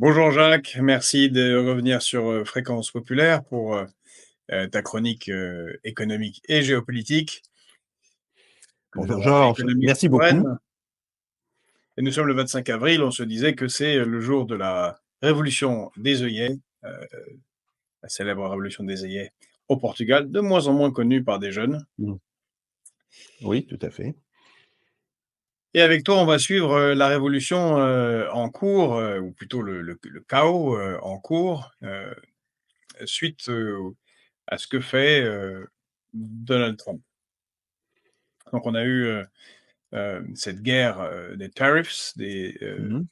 Bonjour Jacques, merci de revenir sur Fréquence Populaire pour ta chronique économique et géopolitique, Bonjour loi Georges, économique merci beaucoup. souveraine. Et nous sommes le 25 avril, on se disait que c'est le jour de la révolution des œillets, euh, la célèbre révolution des œillets au Portugal, de moins en moins connue par des jeunes. Mm. Oui, tout à fait. Et avec toi, on va suivre la révolution en cours, ou plutôt le chaos en cours, suite à ce que fait Donald Trump. Donc on a eu cette guerre des tariffs, des Mhm.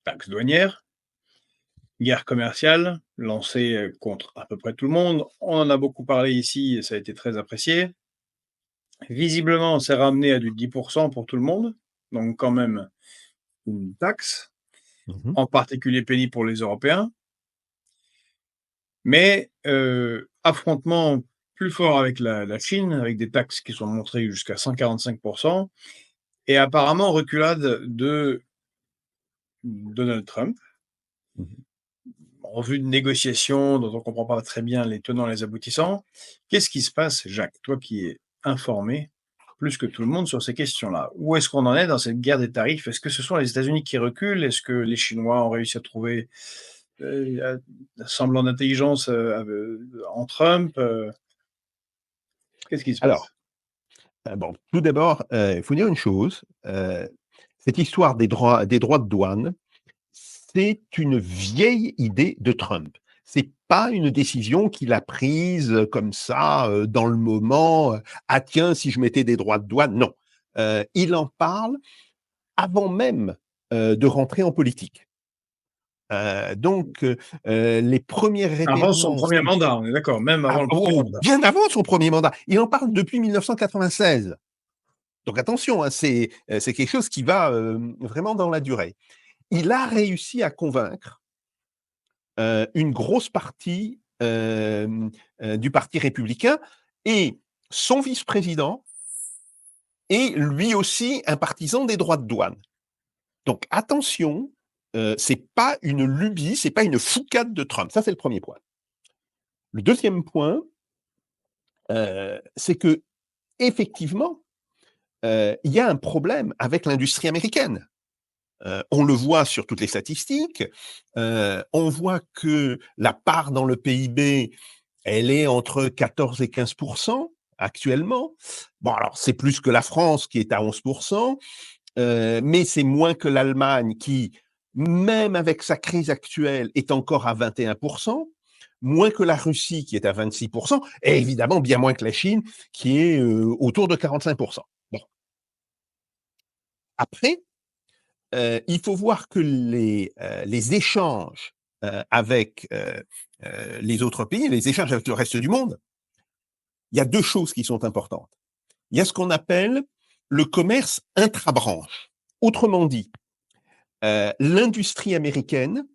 taxes douanières, guerre commerciale lancée contre à peu près tout le monde. On en a beaucoup parlé ici et ça a été très apprécié. Visiblement, on s'est ramené à du 10% pour tout le monde, donc quand même une taxe, Mhm. en particulier pénible pour les Européens. Mais affrontement plus fort avec la Chine, avec des taxes qui sont montées jusqu'à 145%, et apparemment reculade de Donald Trump, Mhm. en vue de négociations dont on ne comprend pas très bien les tenants et les aboutissants. Qu'est-ce qui se passe, Jacques, toi qui es informé plus que tout le monde sur ces questions-là? Où est-ce qu'on en est dans cette guerre des tarifs? Est-ce que ce sont les États-Unis qui reculent? Est-ce que les Chinois ont réussi à trouver un semblant d'intelligence en Trump? Qu'est-ce qui se Alors, passe? bon, tout d'abord, il faut dire une chose, cette histoire des droits de douane, c'est une vieille idée de Trump. C'est pas une décision qu'il a prise comme ça, dans le moment, ah tiens, si je mettais des droits de douane, non. Il en parle avant même de rentrer en politique. Les premières Avant son références premier mandat, on est d'accord, même avant Ah, le premier oh, mandat. bien avant son premier mandat. Il en parle depuis 1996. Donc attention, hein, c'est quelque chose qui va vraiment dans la durée. Il a réussi à convaincre une grosse partie du Parti républicain et son vice-président est lui aussi un partisan des droits de douane. Donc attention, c'est pas une lubie, c'est pas une foucade de Trump. Ça, c'est le premier point. Le deuxième point, c'est que effectivement, il y a un problème avec l'industrie américaine. On le voit sur toutes les statistiques. On voit que la part dans le PIB, elle est entre 14 et 15% actuellement. Bon, alors c'est plus que la France qui est à 11%, mais c'est moins que l'Allemagne qui, même avec sa crise actuelle, est encore à 21%, moins que la Russie qui est à 26%, et évidemment bien moins que la Chine qui est autour de 45%. Bon. Après, il faut voir que les échanges avec les autres pays, les échanges avec le reste du monde, il y a deux choses qui sont importantes. Il y a ce qu'on appelle le commerce intra-branche. Autrement dit, l'industrie américaine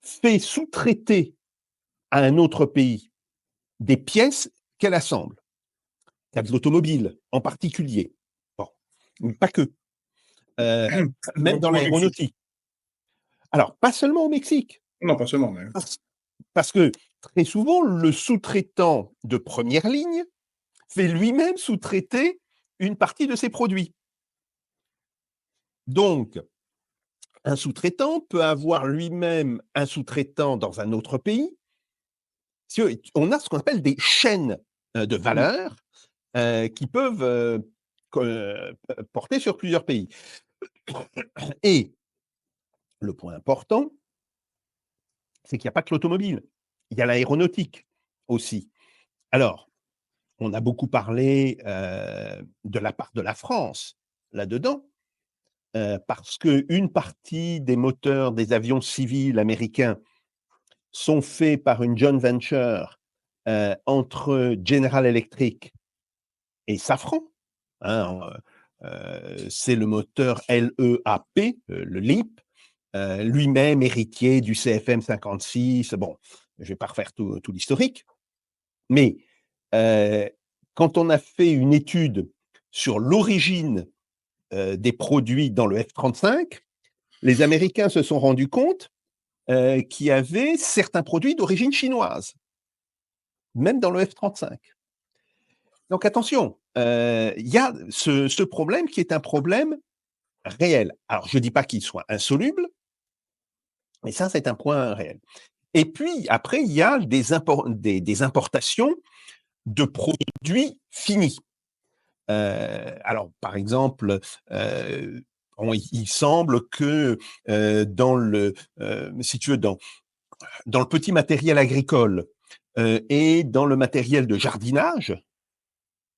fait sous-traiter à un autre pays des pièces qu'elle assemble. Il y a de l'automobile en particulier. Bon, mais pas que. Euh, Même dans Beaucoup au Mexique. l'aéronautique. Alors, pas seulement au Mexique. Non, pas seulement, mais Parce que très souvent, le sous-traitant de première ligne fait lui-même sous-traiter une partie de ses produits. Donc, un sous-traitant peut avoir lui-même un sous-traitant dans un autre pays. On a ce qu'on appelle des chaînes de valeur qui peuvent porter sur plusieurs pays. Et le point important, c'est qu'il n'y a pas que l'automobile, il y a l'aéronautique aussi. Alors, on a beaucoup parlé de la part de la France là-dedans, parce qu'une partie des moteurs des avions civils américains sont faits par une joint venture entre General Electric et Safran. Hein, c'est le moteur LEAP, le LEAP, lui-même héritier du CFM 56. Bon, je ne vais pas refaire tout l'historique, mais quand on a fait une étude sur l'origine des produits dans le F-35, les Américains se sont rendus compte qui avait certains produits d'origine chinoise, même dans le F-35. Donc attention, il y a ce problème qui est un problème réel. Alors je ne dis pas qu'il soit insoluble, mais ça c'est un point réel. Et puis après, il y a des importations de produits finis. Alors par exemple, il semble que si tu veux, dans le petit matériel agricole et dans le matériel de jardinage,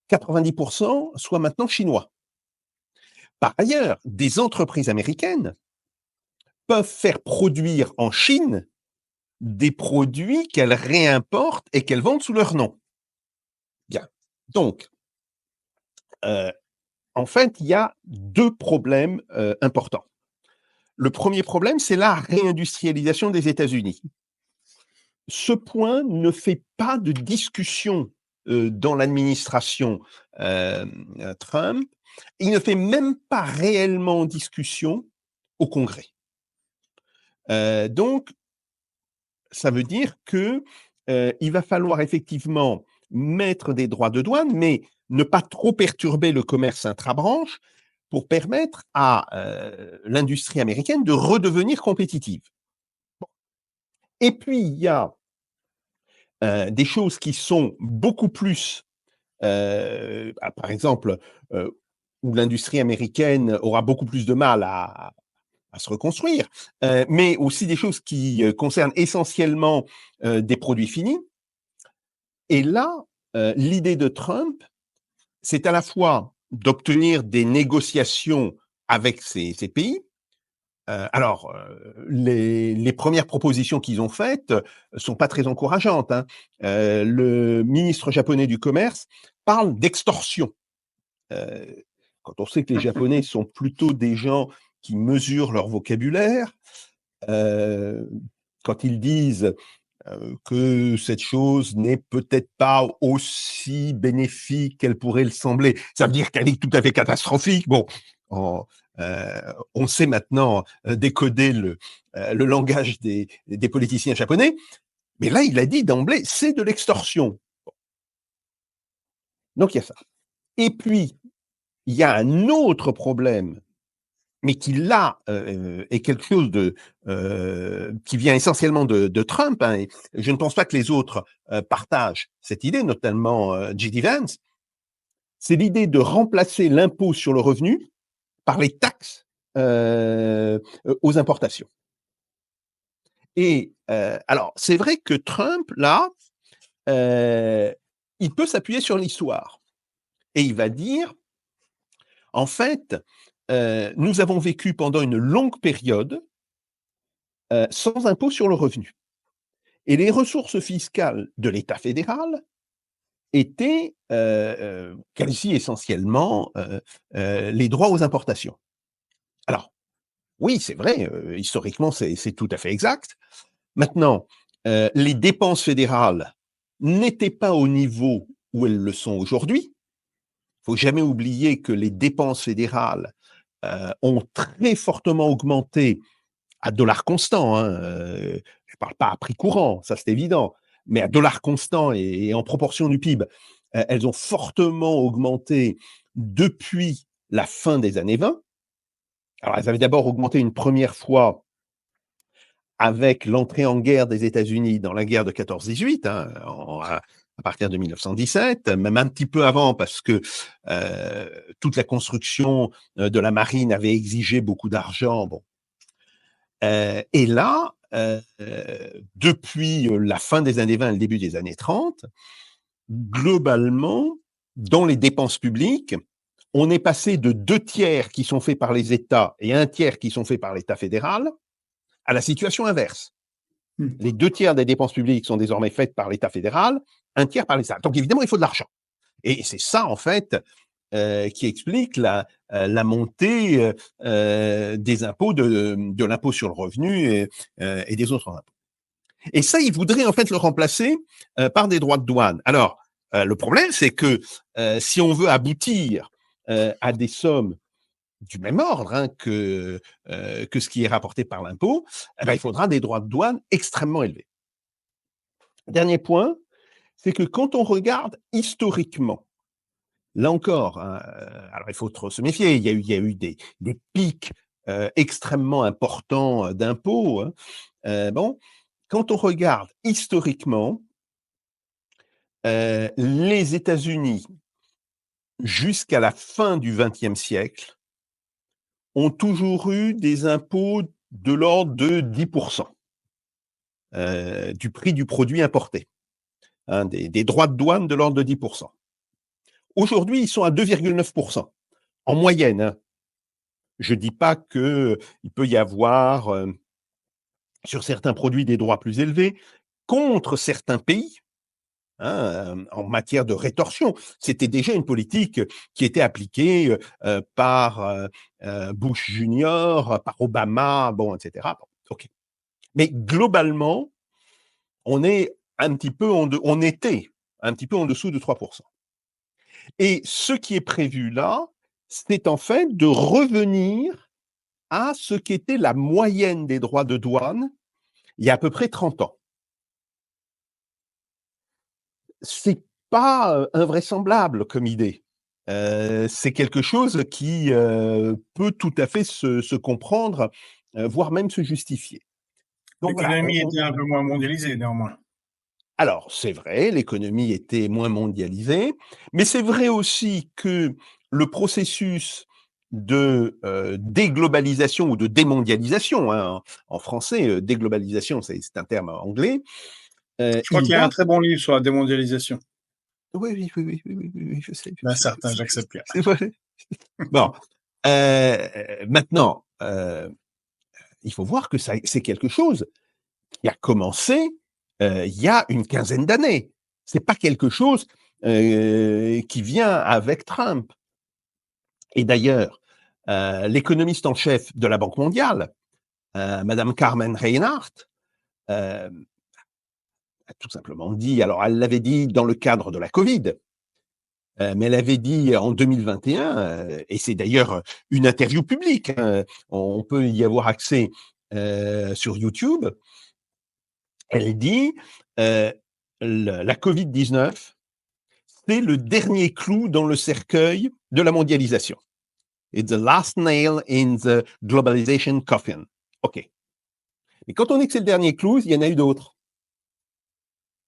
90% soit maintenant chinois. Par ailleurs, des entreprises américaines peuvent faire produire en Chine des produits qu'elles réimportent et qu'elles vendent sous leur nom. Bien. Donc, en fait, il y a deux problèmes importants. Le premier problème, c'est la réindustrialisation des États-Unis. Ce point ne fait pas de discussion dans l'administration Trump. Il ne fait même pas réellement discussion au Congrès. Donc, ça veut dire que il va falloir effectivement mettre des droits de douane, mais ne pas trop perturber le commerce intra-branche pour permettre à l'industrie américaine de redevenir compétitive. Bon. Et puis, il y a des choses qui sont beaucoup plus, par exemple, où l'industrie américaine aura beaucoup plus de mal à se reconstruire, mais aussi des choses qui concernent essentiellement des produits finis. Et là, l'idée de Trump, c'est à la fois d'obtenir des négociations avec ces pays. Alors, les premières propositions qu'ils ont faites sont pas très encourageantes, hein. Le ministre japonais du Commerce parle d'extorsion. Quand on sait que les Japonais sont plutôt des gens qui mesurent leur vocabulaire, quand ils disent que cette chose n'est peut-être pas aussi bénéfique qu'elle pourrait le sembler, ça veut dire qu'elle est tout à fait catastrophique. Bon, on sait maintenant décoder le langage des politiciens japonais, mais là, il a dit d'emblée, c'est de l'extorsion. Donc, il y a ça. Et puis, il y a un autre problème, mais qui là est quelque chose qui vient essentiellement de Trump, hein, et je ne pense pas que les autres partagent cette idée, notamment J.D. Vance, c'est l'idée de remplacer l'impôt sur le revenu par les taxes aux importations. Et alors, c'est vrai que Trump, là, il peut s'appuyer sur l'histoire. Et il va dire, en fait, nous avons vécu pendant une longue période sans impôt sur le revenu. Et les ressources fiscales de l'État fédéral étaient quasi essentiellement les droits aux importations. Alors, oui, c'est vrai, historiquement, c'est tout à fait exact. Maintenant, les dépenses fédérales n'étaient pas au niveau où elles le sont aujourd'hui. Il ne faut jamais oublier que les dépenses fédérales ont très fortement augmenté à dollar constant. Hein, je ne parle pas à prix courant, ça c'est évident, mais à dollar constant et en proportion du PIB, elles ont fortement augmenté depuis la fin des années 20. Alors, elles avaient d'abord augmenté une première fois avec l'entrée en guerre des États-Unis dans la guerre de 14-18, hein, à partir de 1917, même un petit peu avant, parce que toute la construction de la marine avait exigé beaucoup d'argent. Bon. Et là, depuis la fin des années 20 et le début des années 30, globalement, dans les dépenses publiques, on est passé de 2/3 qui sont faits par les États et 1/3 qui sont faits par l'État fédéral à la situation inverse. Les 2/3 des dépenses publiques sont désormais faites par l'État fédéral, 1/3 par l'État. Donc évidemment, il faut de l'argent. Et c'est ça, en fait, qui explique la montée des impôts, de l'impôt sur le revenu et des autres impôts. Et ça, ils voudraient en fait le remplacer par des droits de douane. Alors, le problème, c'est que si on veut aboutir à des sommes du même ordre que ce qui est rapporté par l'impôt, eh ben, il faudra des droits de douane extrêmement élevés. Dernier point, c'est que quand on regarde historiquement, là encore, hein, alors il faut trop se méfier, il y a eu des pics extrêmement importants d'impôts. Hein. Bon, quand on regarde historiquement, les États-Unis, jusqu'à la fin du XXe siècle, ont toujours eu des impôts de l'ordre de 10% du prix du produit importé, hein, des droits de douane de l'ordre de 10%. Aujourd'hui, ils sont à 2,9% en moyenne. Hein. Je ne dis pas qu'il peut y avoir sur certains produits des droits plus élevés contre certains pays. Hein, en matière de rétorsion. C'était déjà une politique qui était appliquée par Bush Junior, par Obama, bon, etc. Bon, okay. Mais globalement, on est un petit peu on était un petit peu en dessous de 3%. Et ce qui est prévu là, c'est en fait de revenir à ce qu'était la moyenne des droits de douane il y a à peu près 30 ans. C'est pas invraisemblable comme idée. C'est quelque chose qui peut tout à fait se comprendre, voire même se justifier. Donc voilà. L'économie était un peu moins mondialisée, néanmoins. Alors, c'est vrai, l'économie était moins mondialisée, mais c'est vrai aussi que le processus de déglobalisation ou de démondialisation, hein, en français, déglobalisation, c'est un terme anglais. Je crois qu'il y a un très bon livre sur la démondialisation. Oui, je sais. D'un certain Jacques Sapir. C'est vrai. Bon, maintenant, il faut voir que c'est quelque chose qui a commencé il y a une quinzaine d'années. C'est pas quelque chose qui vient avec Trump. Et d'ailleurs, l'économiste en chef de la Banque mondiale, Madame Carmen Reinhardt, a tout simplement dit, alors elle l'avait dit dans le cadre de la Covid, mais elle avait dit en 2021, et c'est d'ailleurs une interview publique, hein, on peut y avoir accès sur YouTube, elle dit la Covid-19, c'est le dernier clou dans le cercueil de la mondialisation. It's the last nail in the globalization coffin. OK. Mais quand on dit que c'est le dernier clou, il y en a eu d'autres.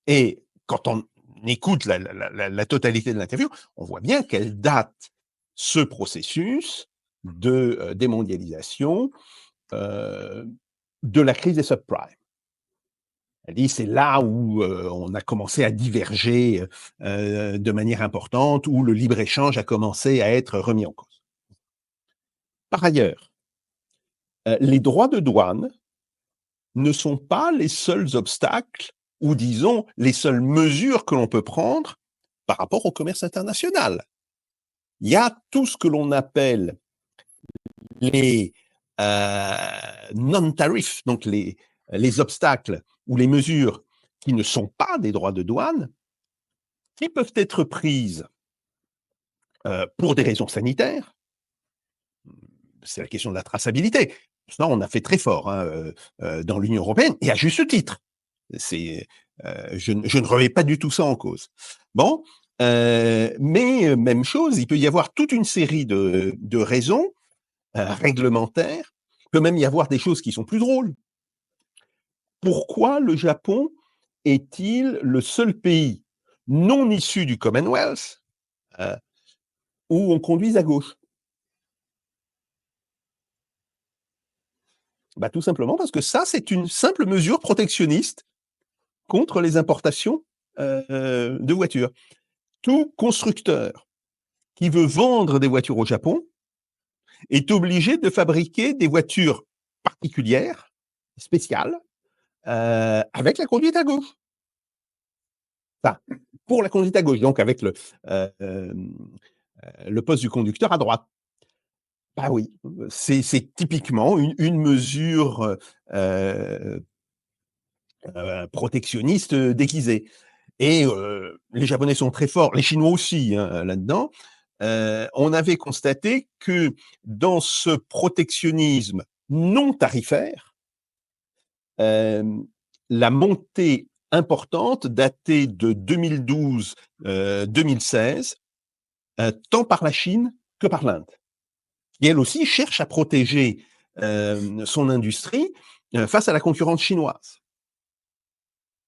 Et quand on écoute la totalité de l'interview, on voit bien qu'elle date ce processus de démondialisation de la crise des subprimes. Elle dit c'est là où on a commencé à diverger de manière importante, où le libre-échange a commencé à être remis en cause. Par ailleurs, les droits de douane ne sont pas les seuls obstacles ou disons les seules mesures que l'on peut prendre par rapport au commerce international. Il y a tout ce que l'on appelle les non-tarifs, donc les obstacles ou les mesures qui ne sont pas des droits de douane, qui peuvent être prises pour des raisons sanitaires. C'est la question de la traçabilité. Ça, on a fait très fort hein, dans l'Union européenne, et à juste titre. Je ne remets pas du tout ça en cause. Bon, mais même chose, il peut y avoir toute une série de raisons réglementaires. Il peut même y avoir des choses qui sont plus drôles. Pourquoi le Japon est-il le seul pays non issu du Commonwealth où on conduise à gauche? Bah, tout simplement parce que ça, c'est une simple mesure protectionniste contre les importations de voitures. Tout constructeur qui veut vendre des voitures au Japon est obligé de fabriquer des voitures particulières, spéciales, avec la conduite à gauche. Enfin, pour la conduite à gauche, donc avec le poste du conducteur à droite. Bah oui, c'est typiquement une mesure protectionniste déguisée. Et les Japonais sont très forts, les Chinois aussi hein, là-dedans, on avait constaté que dans ce protectionnisme non tarifaire, la montée importante datée de 2012-2016, tant par la Chine que par l'Inde. Et elle aussi cherche à protéger son industrie face à la concurrence chinoise.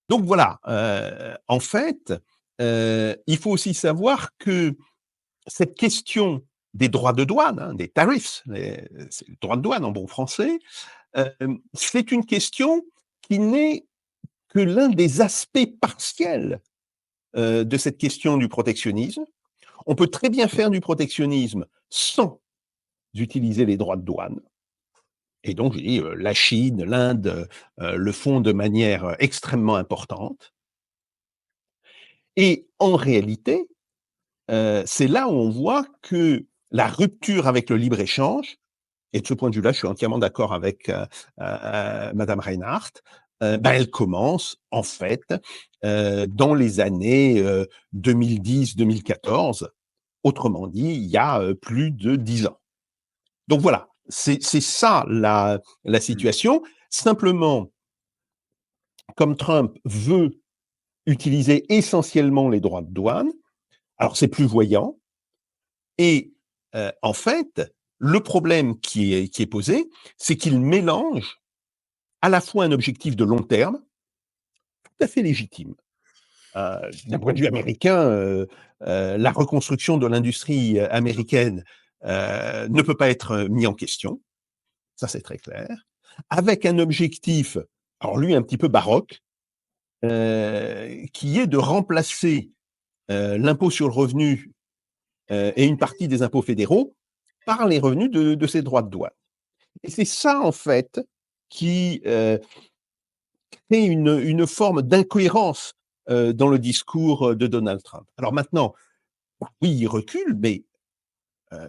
Donc voilà, en fait, il faut aussi savoir que cette question des droits de douane, hein, des tariffs, c'est le droit de douane en bon français, c'est une question qui n'est que l'un des aspects partiels de cette question du protectionnisme. On peut très bien faire du protectionnisme sans utiliser les droits de douane. Et donc, je dis, la Chine, l'Inde le font de manière extrêmement importante. Et en réalité, c'est là où on voit que la rupture avec le libre-échange, et de ce point de vue-là, je suis entièrement d'accord avec Madame Reinhardt, elle commence en fait dans les années 2010-2014, autrement dit, il y a plus de 10 ans. Donc voilà, c'est ça la situation. Simplement, comme Trump veut utiliser essentiellement les droits de douane, alors c'est plus voyant, et en fait, le problème qui est posé, c'est qu'il mélange à la fois un objectif de long terme, tout à fait légitime. D'un point de vue américain, la reconstruction de l'industrie américaine ne peut pas être mis en question, ça c'est très clair, avec un objectif, alors lui un petit peu baroque, qui est de remplacer l'impôt sur le revenu et une partie des impôts fédéraux par les revenus de ces droits de douane. Et c'est ça, en fait, qui crée une forme d'incohérence dans le discours de Donald Trump. Alors maintenant, oui, il recule, mais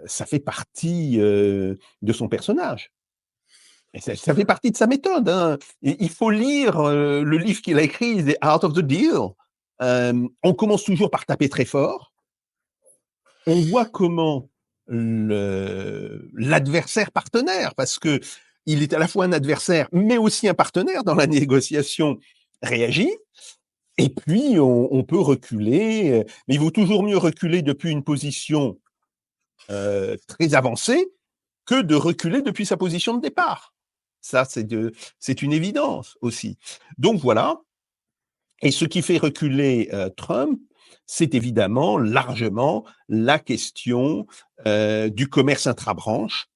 ça fait partie de son personnage. Et ça fait partie de sa méthode. Hein. Il faut lire le livre qu'il a écrit, The Art of the Deal. On commence toujours par taper très fort. On voit comment l'adversaire partenaire, parce que il est à la fois un adversaire, mais aussi un partenaire dans la négociation, réagit. Et puis, on peut reculer, mais il vaut toujours mieux reculer depuis une position très avancée que de reculer depuis sa position de départ. Ça, c'est une évidence aussi. Donc voilà. Et ce qui fait reculer Trump, c'est évidemment largement la question du commerce intra-branche,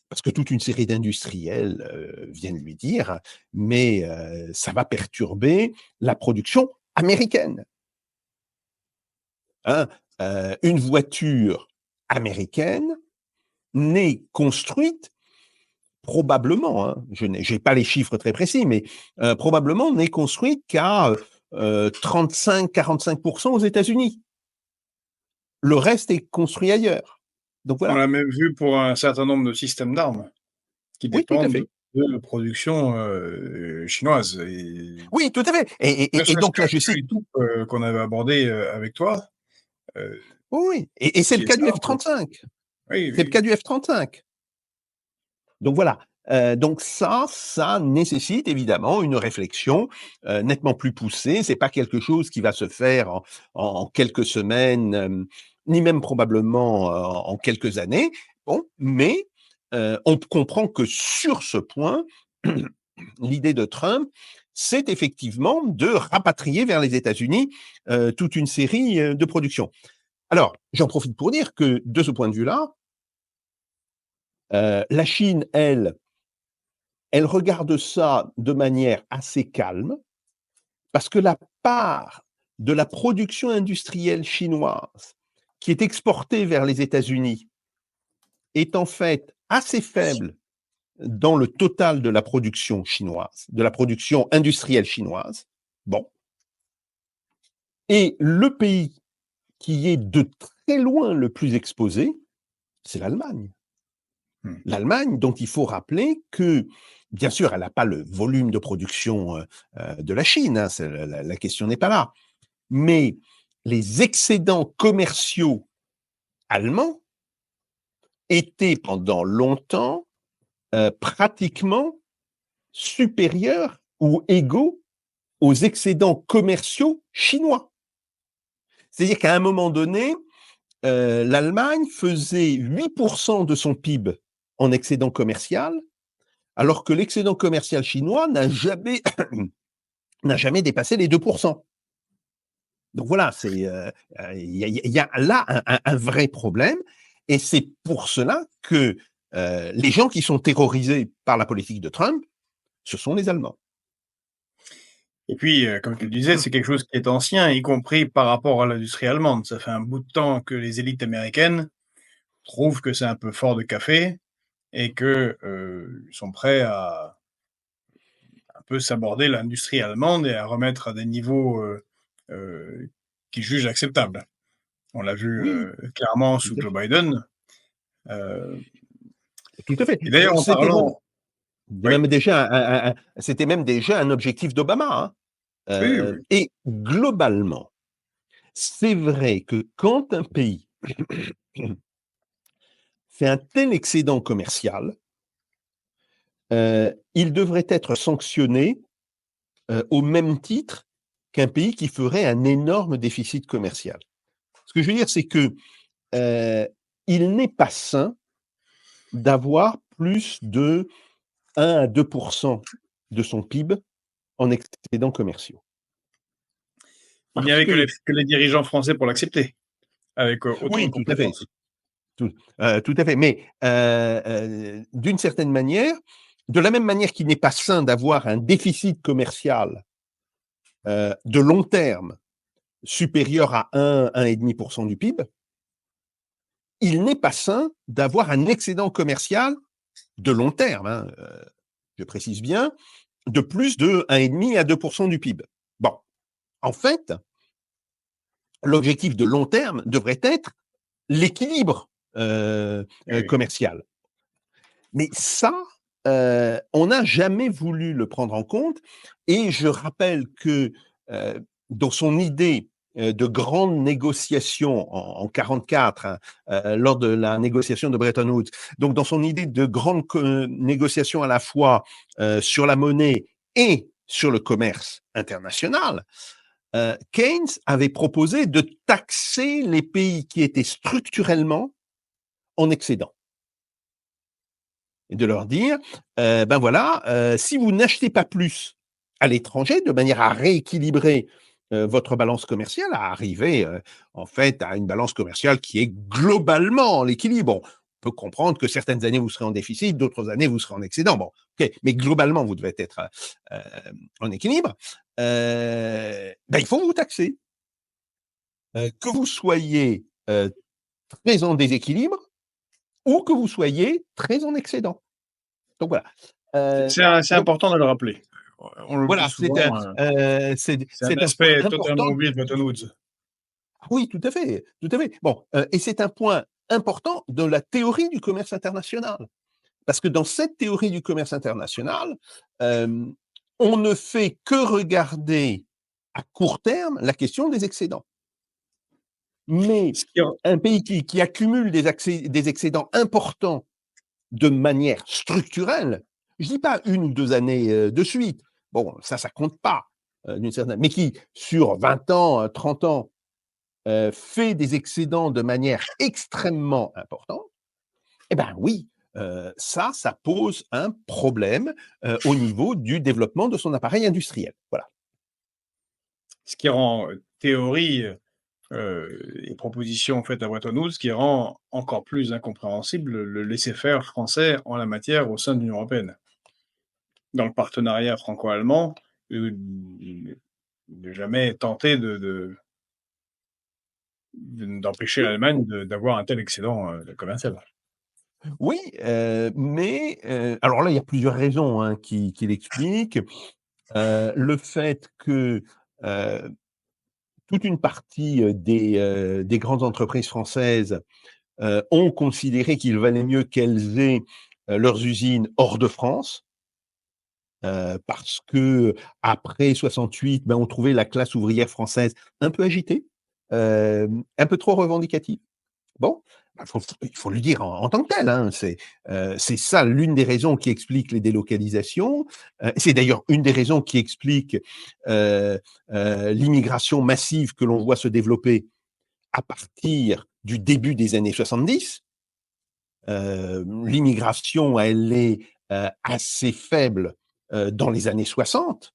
parce que toute une série d'industriels viennent lui dire, mais ça va perturber la production américaine. Hein, une voiture américaine n'est construite probablement, hein, je n'ai pas les chiffres très précis, mais probablement n'est construite qu'à 35-45% aux États-Unis. Le reste est construit ailleurs. Donc On voilà. l'a même vu pour un certain nombre de systèmes d'armes qui Oui, tout à dépendent fait. de production chinoise. Oui, tout à fait. Ne Et serait-ce donc là, je que sais. les troupes qu'on avait abordées avec toi, Oui, oui. Et c'est qui le est cas du simple. F-35. Oui, C'est le oui. cas du F-35. Donc voilà. Donc ça nécessite évidemment une réflexion nettement plus poussée. C'est pas quelque chose qui va se faire en quelques semaines, ni même probablement en quelques années. Bon, mais on comprend que sur ce point, l'idée de Trump, c'est effectivement de rapatrier vers les États-Unis toute une série de productions. Alors, j'en profite pour dire que de ce point de vue-là, la Chine, elle regarde ça de manière assez calme, parce que la part de la production industrielle chinoise qui est exportée vers les États-Unis est en fait assez faible dans le total de la production chinoise, de la production industrielle chinoise. Bon. Et le pays qui est de très loin le plus exposé, c'est l'Allemagne. L'Allemagne, dont il faut rappeler que, bien sûr, elle n'a pas le volume de production de la Chine, hein, la question n'est pas là, mais les excédents commerciaux allemands étaient pendant longtemps pratiquement supérieurs ou égaux aux excédents commerciaux chinois. C'est-à-dire qu'à un moment donné, l'Allemagne faisait 8% de son PIB en excédent commercial, alors que l'excédent commercial chinois n'a jamais, n'a jamais dépassé les 2%. Donc voilà, il y a là un vrai problème, et c'est pour cela que les gens qui sont terrorisés par la politique de Trump, ce sont les Allemands. Et puis, comme tu le disais, c'est quelque chose qui est ancien, y compris par rapport à l'industrie allemande. Ça fait un bout de temps que les élites américaines trouvent que c'est un peu fort de café et que, ils sont prêts à un peu saborder l'industrie allemande et à remettre à des niveaux, qu'ils jugent acceptables. On l'a vu, Oui, clairement tout sous à Joe fait. Biden, heu Tout à fait. et d'ailleurs en parlant oui, C'était même déjà un objectif d'Obama, hein. oui, oui, Et globalement, c'est vrai que quand un pays fait un tel excédent commercial, il devrait être sanctionné, au même titre qu'un pays qui ferait un énorme déficit commercial. Ce que je veux dire, c'est que, heu, il n'est pas sain d'avoir plus de 1 à 2 de son PIB en excédents commerciaux. il n'y Parce avait que que les dirigeants français pour l'accepter, avec, autant de oui, tout à fait, compétences. tout à fait, mais d'une certaine manière, de la même manière qu'il n'est pas sain d'avoir un déficit commercial, de long terme supérieur à 1,5 du PIB, il n'est pas sain d'avoir un excédent commercial de long terme, hein, je précise bien, de plus de 1,5 à 2 du PIB. Bon, en fait, l'objectif de long terme devrait être l'équilibre Eh oui. commercial. Mais ça, on n'a jamais voulu le prendre en compte, et je rappelle que, dans son idée, de grande négociation en 44, hein, lors de la négociation de Bretton Woods, donc dans son idée de grande négociation à la fois, sur la monnaie et sur le commerce international, Keynes avait proposé de taxer les pays qui étaient structurellement en excédent. Et de leur dire, ben voilà, si vous n'achetez pas plus à l'étranger, de manière à rééquilibrer votre balance commerciale, à arriver en fait à une balance commerciale qui est globalement en l'équilibre. Bon, on peut comprendre que certaines années vous serez en déficit, d'autres années vous serez en excédent. Bon, ok, mais globalement vous devez être euh, en équilibre. Ben, il faut vous taxer, que vous soyez très en déséquilibre ou que vous soyez très en excédent. Donc voilà. Euh, C'est donc important de le rappeler. On l'oublie voilà, souvent, c'est c'est un un point aspect important. totalement oublié de Bretton Woods. Oui, tout à fait, tout à fait. Bon, et c'est un point important de la théorie du commerce international. Parce que dans cette théorie du commerce international, hem, on ne fait que regarder à court terme la question des excédents. Mais Ce qui rend un pays qui accumule des excédents importants de manière structurelle, je dis pas 1 ou 2 années, de suite. Bon, ça compte pas, d'une certaine, mais qui sur 20 ans, 30 ans, fait des excédents de manière extrêmement importante, eh ben oui, ça pose un problème, au niveau du développement de son appareil industriel. Voilà. ce qui rend, théorie, et propositions faites à Bretton Woods, qui rend encore plus incompréhensible le laisser-faire français en la matière au sein de l'Union européenne. Dans le partenariat franco-allemand, il n'est jamais tenté d'empêcher l'Allemagne d'avoir un tel excédent, commercial. Oui, mais alors là, il y a plusieurs raisons, hein, qui l'expliquent. Le fait que, heu, toute une partie, des grandes entreprises françaises, ont considéré qu'il valait mieux qu'elles aient, leurs usines hors de France, parce qu'après 68, ben, on trouvait la classe ouvrière française un peu agitée, un peu trop revendicative. Bon, Il faut le dire en tant que tel. Hein. C'est ça l'une des raisons qui explique les délocalisations. C'est d'ailleurs une des raisons qui explique l'immigration massive que l'on voit se développer à partir du début des années 70. L'immigration, elle est assez faible dans les années 60.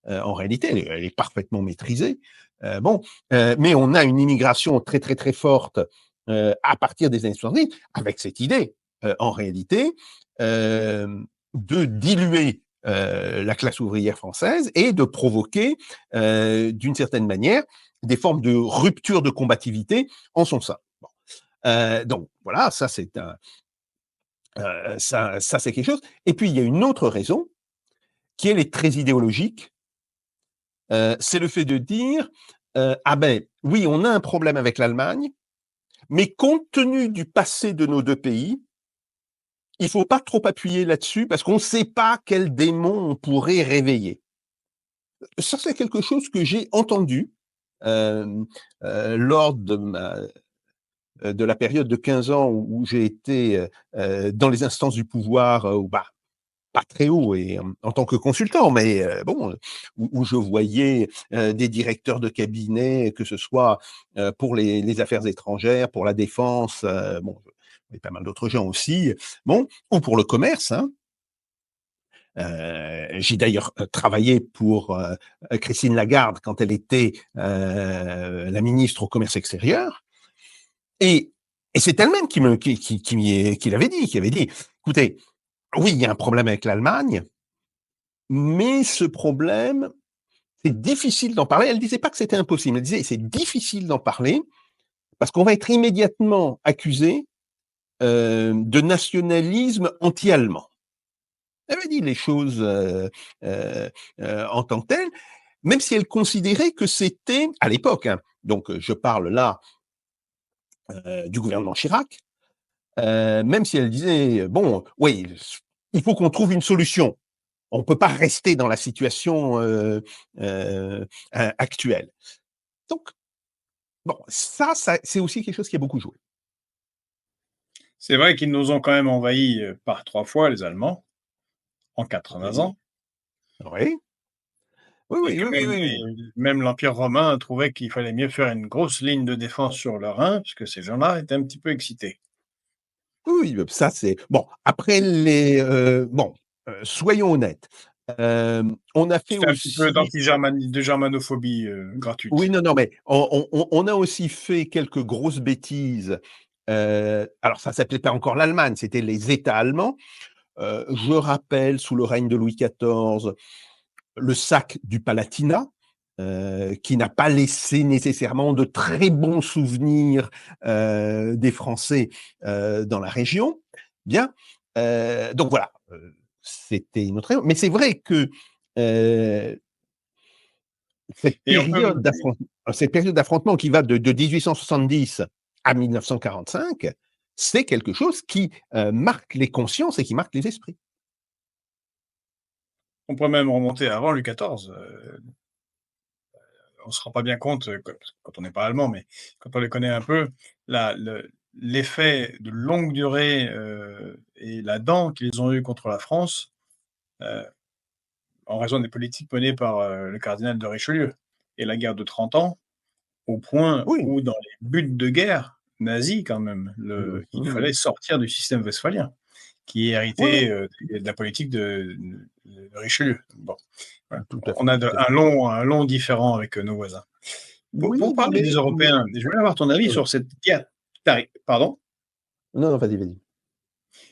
En réalité, elle est parfaitement maîtrisée. Mais on a une immigration très, très, très forte à partir des années 70, avec cette idée, en réalité, de diluer la classe ouvrière française et de provoquer, d'une certaine manière, des formes de rupture de combativité en son sein. Bon. Donc voilà, ça c'est c'est quelque chose. Et puis il y a une autre raison qui elle est très idéologique. C'est le fait de dire ah ben oui, on a un problème avec l'Allemagne, mais compte tenu du passé de nos deux pays, il faut pas trop appuyer là-dessus parce qu'on ne sait pas quel démon on pourrait réveiller. Ça, c'est quelque chose que j'ai entendu lors de la période de 15 ans où j'ai été dans les instances du pouvoir, pas très haut et en tant que consultant, mais où je voyais des directeurs de cabinet, que ce soit pour les affaires étrangères, pour la défense, et pas mal d'autres gens aussi, ou pour le commerce. Hein. J'ai d'ailleurs travaillé pour Christine Lagarde quand elle était la ministre au commerce extérieur, et c'est elle-même qui l'avait dit, écoutez, oui, il y a un problème avec l'Allemagne, mais ce problème, c'est difficile d'en parler. Elle disait pas que c'était impossible. Elle disait c'est difficile d'en parler parce qu'on va être immédiatement accusé de nationalisme anti-allemand. Elle avait dit les choses en tant que telles, même si elle considérait que c'était, à l'époque, hein, donc je parle là du gouvernement Chirac, même si elle disait, bon, oui, il faut qu'on trouve une solution. On ne peut pas rester dans la situation actuelle. Donc, bon, ça, c'est aussi quelque chose qui a beaucoup joué. C'est vrai qu'ils nous ont quand même envahis, par 3 fois, les Allemands, en 80 Oui, ans, oui, oui, et oui, que oui, oui, oui. même l'Empire romain trouvait qu'il fallait mieux faire une grosse ligne de défense sur le Rhin, puisque ces gens-là étaient un petit peu excités. Oui, oui, ça c'est bon. Après soyons honnêtes. On a fait C'était un petit peu aussi, de germanophobie, oui, gratuite. non, non, mais on a aussi fait quelques grosses bêtises. Alors ça s'appelait pas encore l'Allemagne, c'était les États allemands. Je rappelle sous le règne de Louis XIV le sac du Palatinat, qui n'a pas laissé nécessairement de très bons souvenirs des Français dans la région. Bien, donc voilà, c'était une autre. Mais c'est vrai que euh, cette Et on peut période d'affrontement qui va de 1870 à 1945, c'est quelque chose qui marque les consciences et qui marque les esprits. on peut même remonter avant Louis XIV, on se rend pas bien compte, quand on n'est pas allemand, mais quand on les connaît un peu, l'effet de longue durée, et la dent qu'ils ont eue contre la France, heu, en raison des politiques menées par, le cardinal de Richelieu et la guerre de 30 ans, au point Oui. où dans les buts de guerre nazis quand même, il fallait sortir du système westphalien, qui est Oui, hérité, de la politique de Richelieu. Bon, voilà. tout à On fait, a tout à fait. un long différend avec, nos voisins. Pour Oui, parler des Européens, je voulais avoir ton avis oui. sur cette guerre pardon? Non, non, vas-y, vas-y.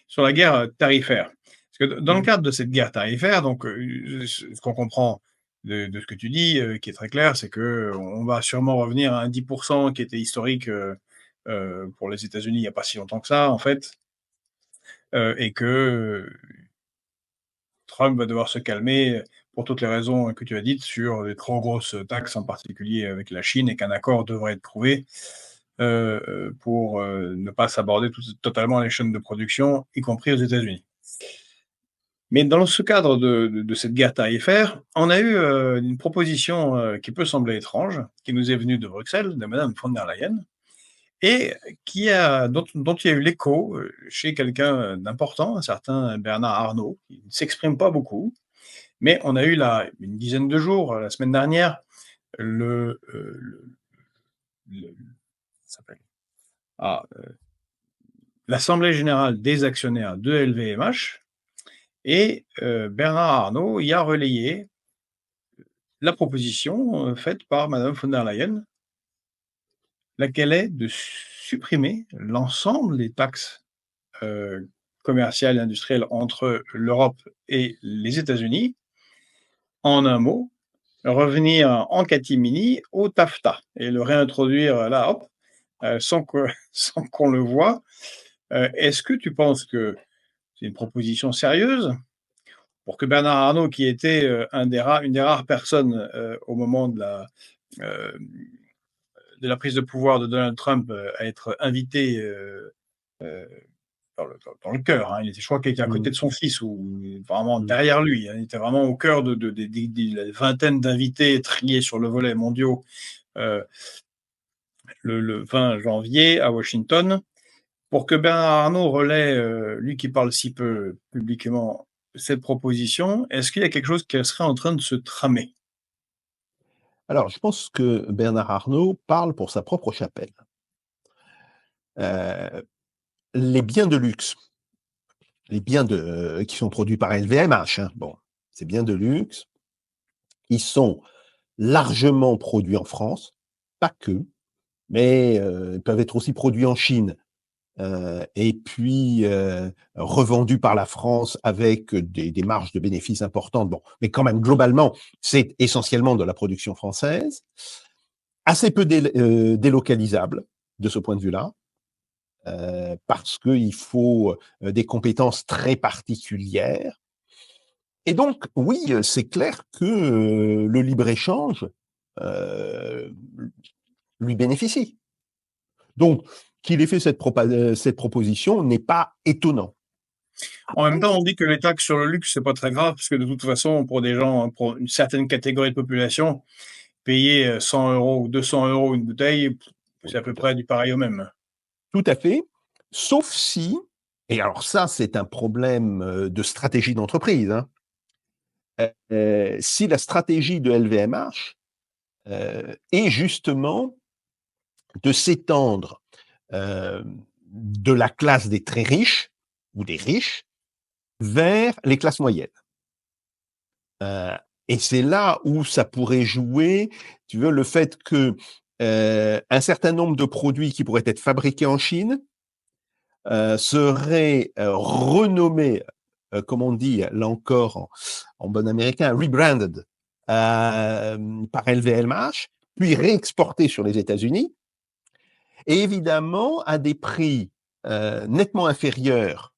Sur la guerre, tarifaire. Parce que dans le Mmh. cadre de cette guerre tarifaire, donc, ce qu'on comprend de ce que tu dis, qui est très clair, c'est qu'on va sûrement revenir à un 10 qui était historique, pour les États-Unis il y a pas si longtemps que ça, en fait, et que Trump va devoir se calmer, pour toutes les raisons que tu as dites sur les trop grosses taxes, en particulier avec la Chine, et qu'un accord devrait être trouvé, pour, ne pas s'aborder totalement les chaînes de production, y compris aux États-Unis. Mais dans ce cadre de cette guerre tarifaire, on a eu, une proposition, qui peut sembler étrange, qui nous est venue de Bruxelles, de madame von der Leyen, et dont il y a eu l'écho chez quelqu'un d'important, un certain Bernard Arnault, qui ne s'exprime pas beaucoup, mais on a eu là, une dizaine de jours, la semaine dernière, le ça s'appelle ah, l'assemblée générale des actionnaires de LVMH et Bernard Arnault y a relayé la proposition, faite par madame von der Leyen, laquelle est de supprimer l'ensemble des taxes, heu, commerciales et industrielles entre l'Europe et les États-Unis. En un mot, revenir en catimini au taffetas et le réintroduire là, hop, sans que sans qu'on le voie. Est-ce que tu penses que c'est une proposition sérieuse pour que Bernard Arnault, qui était, une des rares personnes, au moment heu, de la prise de pouvoir de Donald Trump, à être invité, heu, dans le cœur, hein. Il était, je crois qu'il était à côté Mmh. de son fils ou vraiment Mmh. derrière lui, hein. Il était vraiment au cœur de des la vingtaine d'invités triés sur le volet mondiaux, heu, le 20 janvier à Washington. Pour que Bernard Arnault relaie, lui qui parle si peu publiquement, cette proposition, est-ce qu'il y a quelque chose qui serait en train de se tramer? Alors, je pense que Bernard Arnault parle pour sa propre chapelle. Heu, les biens de luxe, les biens qui sont produits par LVMH, hein, bon, ces biens de luxe, ils sont largement produits en France, pas que, mais ils peuvent être aussi produits en Chine, et puis, revendus par la France avec des marges de bénéfices importantes. Bon, mais quand même, globalement, c'est essentiellement de la production française, assez peu délocalisable de ce point de vue-là. Parce qu'il faut des compétences très particulières. Et donc, oui, c'est clair que le libre-échange euh, lui bénéficie. Donc, qu'il ait fait cette proposition n'est pas étonnant. En même Après, temps, on dit que les taxes sur le luxe, c'est pas très grave, parce que de toute façon, pour des gens, pour une certaine catégorie de population, payer 100 € ou 200 € une bouteille, oui, c'est à peu près du pareil au même. tout à fait, sauf si, et alors ça, c'est un problème de stratégie d'entreprise, hein, si la stratégie de LVMH est justement de s'étendre de la classe des très riches ou des riches vers les classes moyennes. Euh, et c'est là où ça pourrait jouer, tu veux, le fait que un certain nombre de produits qui pourraient être fabriqués en Chine seraient renommés, comme on dit là encore en bon américain, rebranded par LVMH, puis réexportés sur les États-Unis, et évidemment à des prix nettement inférieurs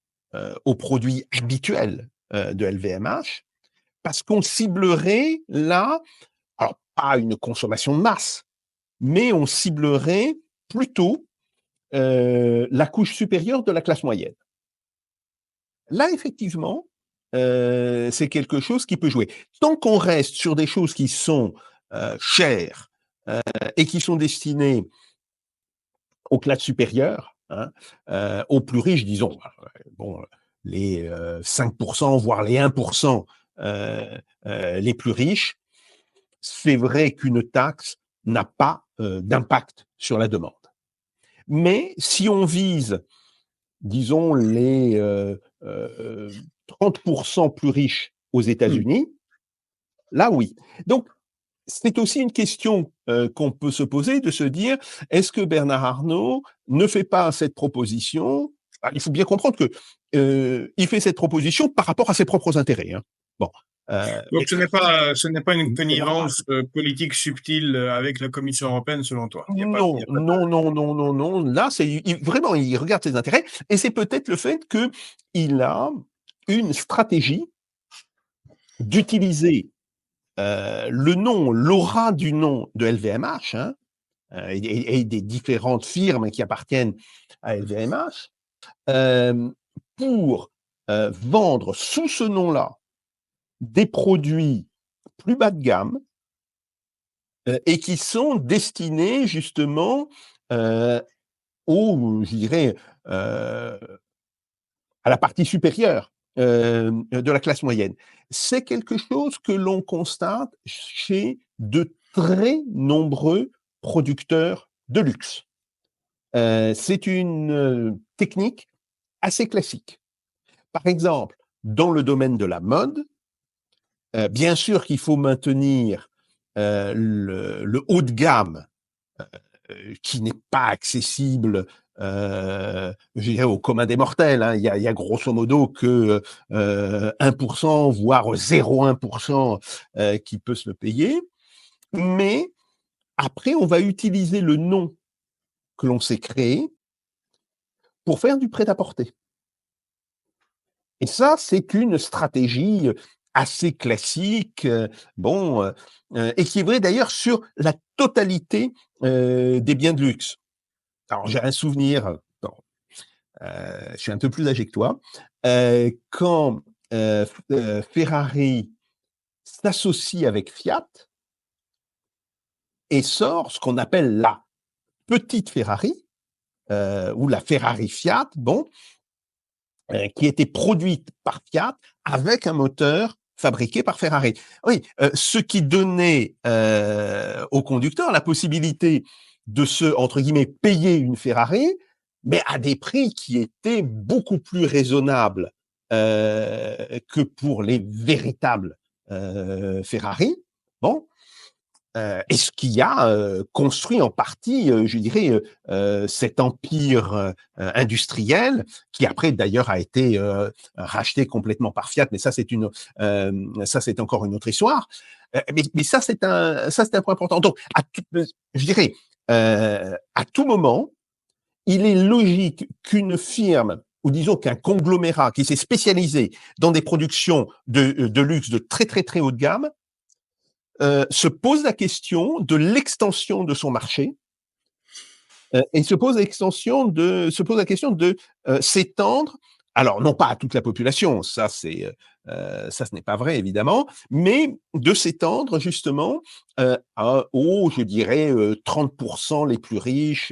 aux produits habituels de LVMH, parce qu'on ciblerait là, alors pas une consommation de masse, mais on ciblerait plutôt la couche supérieure de la classe moyenne. Là, effectivement, c'est quelque chose qui peut jouer. Tant qu'on reste sur des choses qui sont chères et qui sont destinées aux classes supérieures, hein, aux plus riches, disons, bon, les 5%, voire les 1% les plus riches, c'est vrai qu'une taxe n'a pas d'impact sur la demande. Mais si on vise, disons, les 30% plus riches aux Mmh. États-Unis, là oui. Donc, c'est aussi une question qu'on peut se poser, de se dire, est-ce que Bernard Arnault ne fait pas cette proposition? Il faut bien comprendre que il fait cette proposition par rapport à ses propres intérêts, hein. Bon, Donc ce n'est pas une normal. connivence, politique subtile, avec la Commission européenne selon toi? Il y Non, a pas de non, non, non, non, non. Là, c'est vraiment, il regarde ses intérêts, et c'est peut-être le fait que il a une stratégie d'utiliser le nom, l'aura du nom de LVMH, hein, et des différentes firmes qui appartiennent à LVMH, euh, pour vendre sous ce nom-là des produits plus bas de gamme et qui sont destinés justement je dirais, à la partie supérieure de la classe moyenne. C'est quelque chose que l'on constate chez de très nombreux producteurs de luxe. C'est une technique assez classique. Par exemple, dans le domaine de la mode, bien sûr qu'il faut maintenir le haut de gamme qui n'est pas accessible, je dirais, au commun des mortels. Hein. Il y a grosso modo que 1%, voire 0,1% qui peut se le payer. Mais après, on va utiliser le nom que l'on s'est créé pour faire du prêt-à-porter. Et ça, c'est une stratégie assez classique, et qui est vraie d'ailleurs sur la totalité des biens de luxe. Alors, j'ai un souvenir, je suis un peu plus âgé que toi, quand Ferrari s'associe avec Fiat et sort ce qu'on appelle la petite Ferrari, ou la Ferrari Fiat, qui était produite par Fiat avec un moteur fabriqué par Ferrari. Oui, ce qui donnait aux conducteurs la possibilité de se, entre guillemets, payer une Ferrari, mais à des prix qui étaient beaucoup plus raisonnables que pour les véritables Ferrari. Bon, et ce qui a construit en partie, je dirais, cet empire industriel, qui après d'ailleurs a été racheté complètement par Fiat, mais ça c'est encore une autre histoire. Mais ça c'est un point important. Donc, je dirais, à tout moment, il est logique qu'une firme, ou disons qu'un conglomérat qui s'est spécialisé dans des productions de luxe de très très très haut de gamme, se pose la question de l'extension de son marché et se pose la question de s'étendre. Alors non pas à toute la population, ça ce n'est pas vrai évidemment, mais de s'étendre justement aux, je dirais, 30% les plus riches,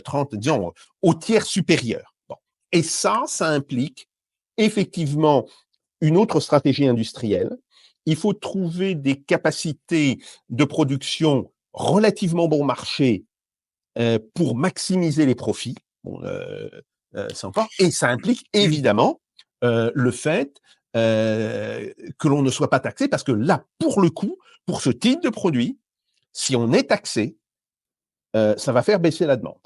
30, disons, au tiers supérieur. Bon. Et ça implique effectivement une autre stratégie industrielle. Il faut trouver des capacités de production relativement bon marché pour maximiser les profits. Ça encore. Et ça implique évidemment le fait que l'on ne soit pas taxé, parce que là, pour le coup, pour ce type de produit, si on est taxé, ça va faire baisser la demande.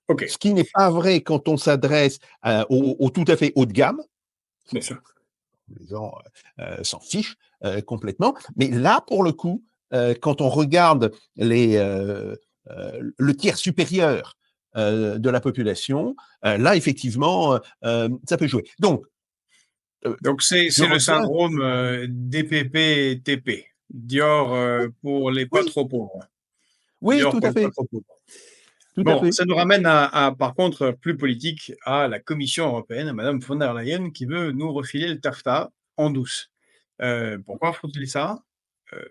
OK. Ce qui n'est pas vrai quand on s'adresse au tout à fait haut de gamme. Bien sûr. Les gens s'en fichent complètement. Mais là, pour le coup, quand on regarde le tiers supérieur de la population, là, effectivement, ça peut jouer. Donc, c'est je le reviens. syndrome DPP-TP, Dior pour les pas Oui, trop pauvres. oui, Dior tout pour à les pas fait, trop pauvres. tout à Bon, fait. ça nous ramène par contre, plus politique, à la Commission européenne, à Madame von der Leyen, qui veut nous refiler le TAFTA en douce. Pourquoi faut-il ça? Heu,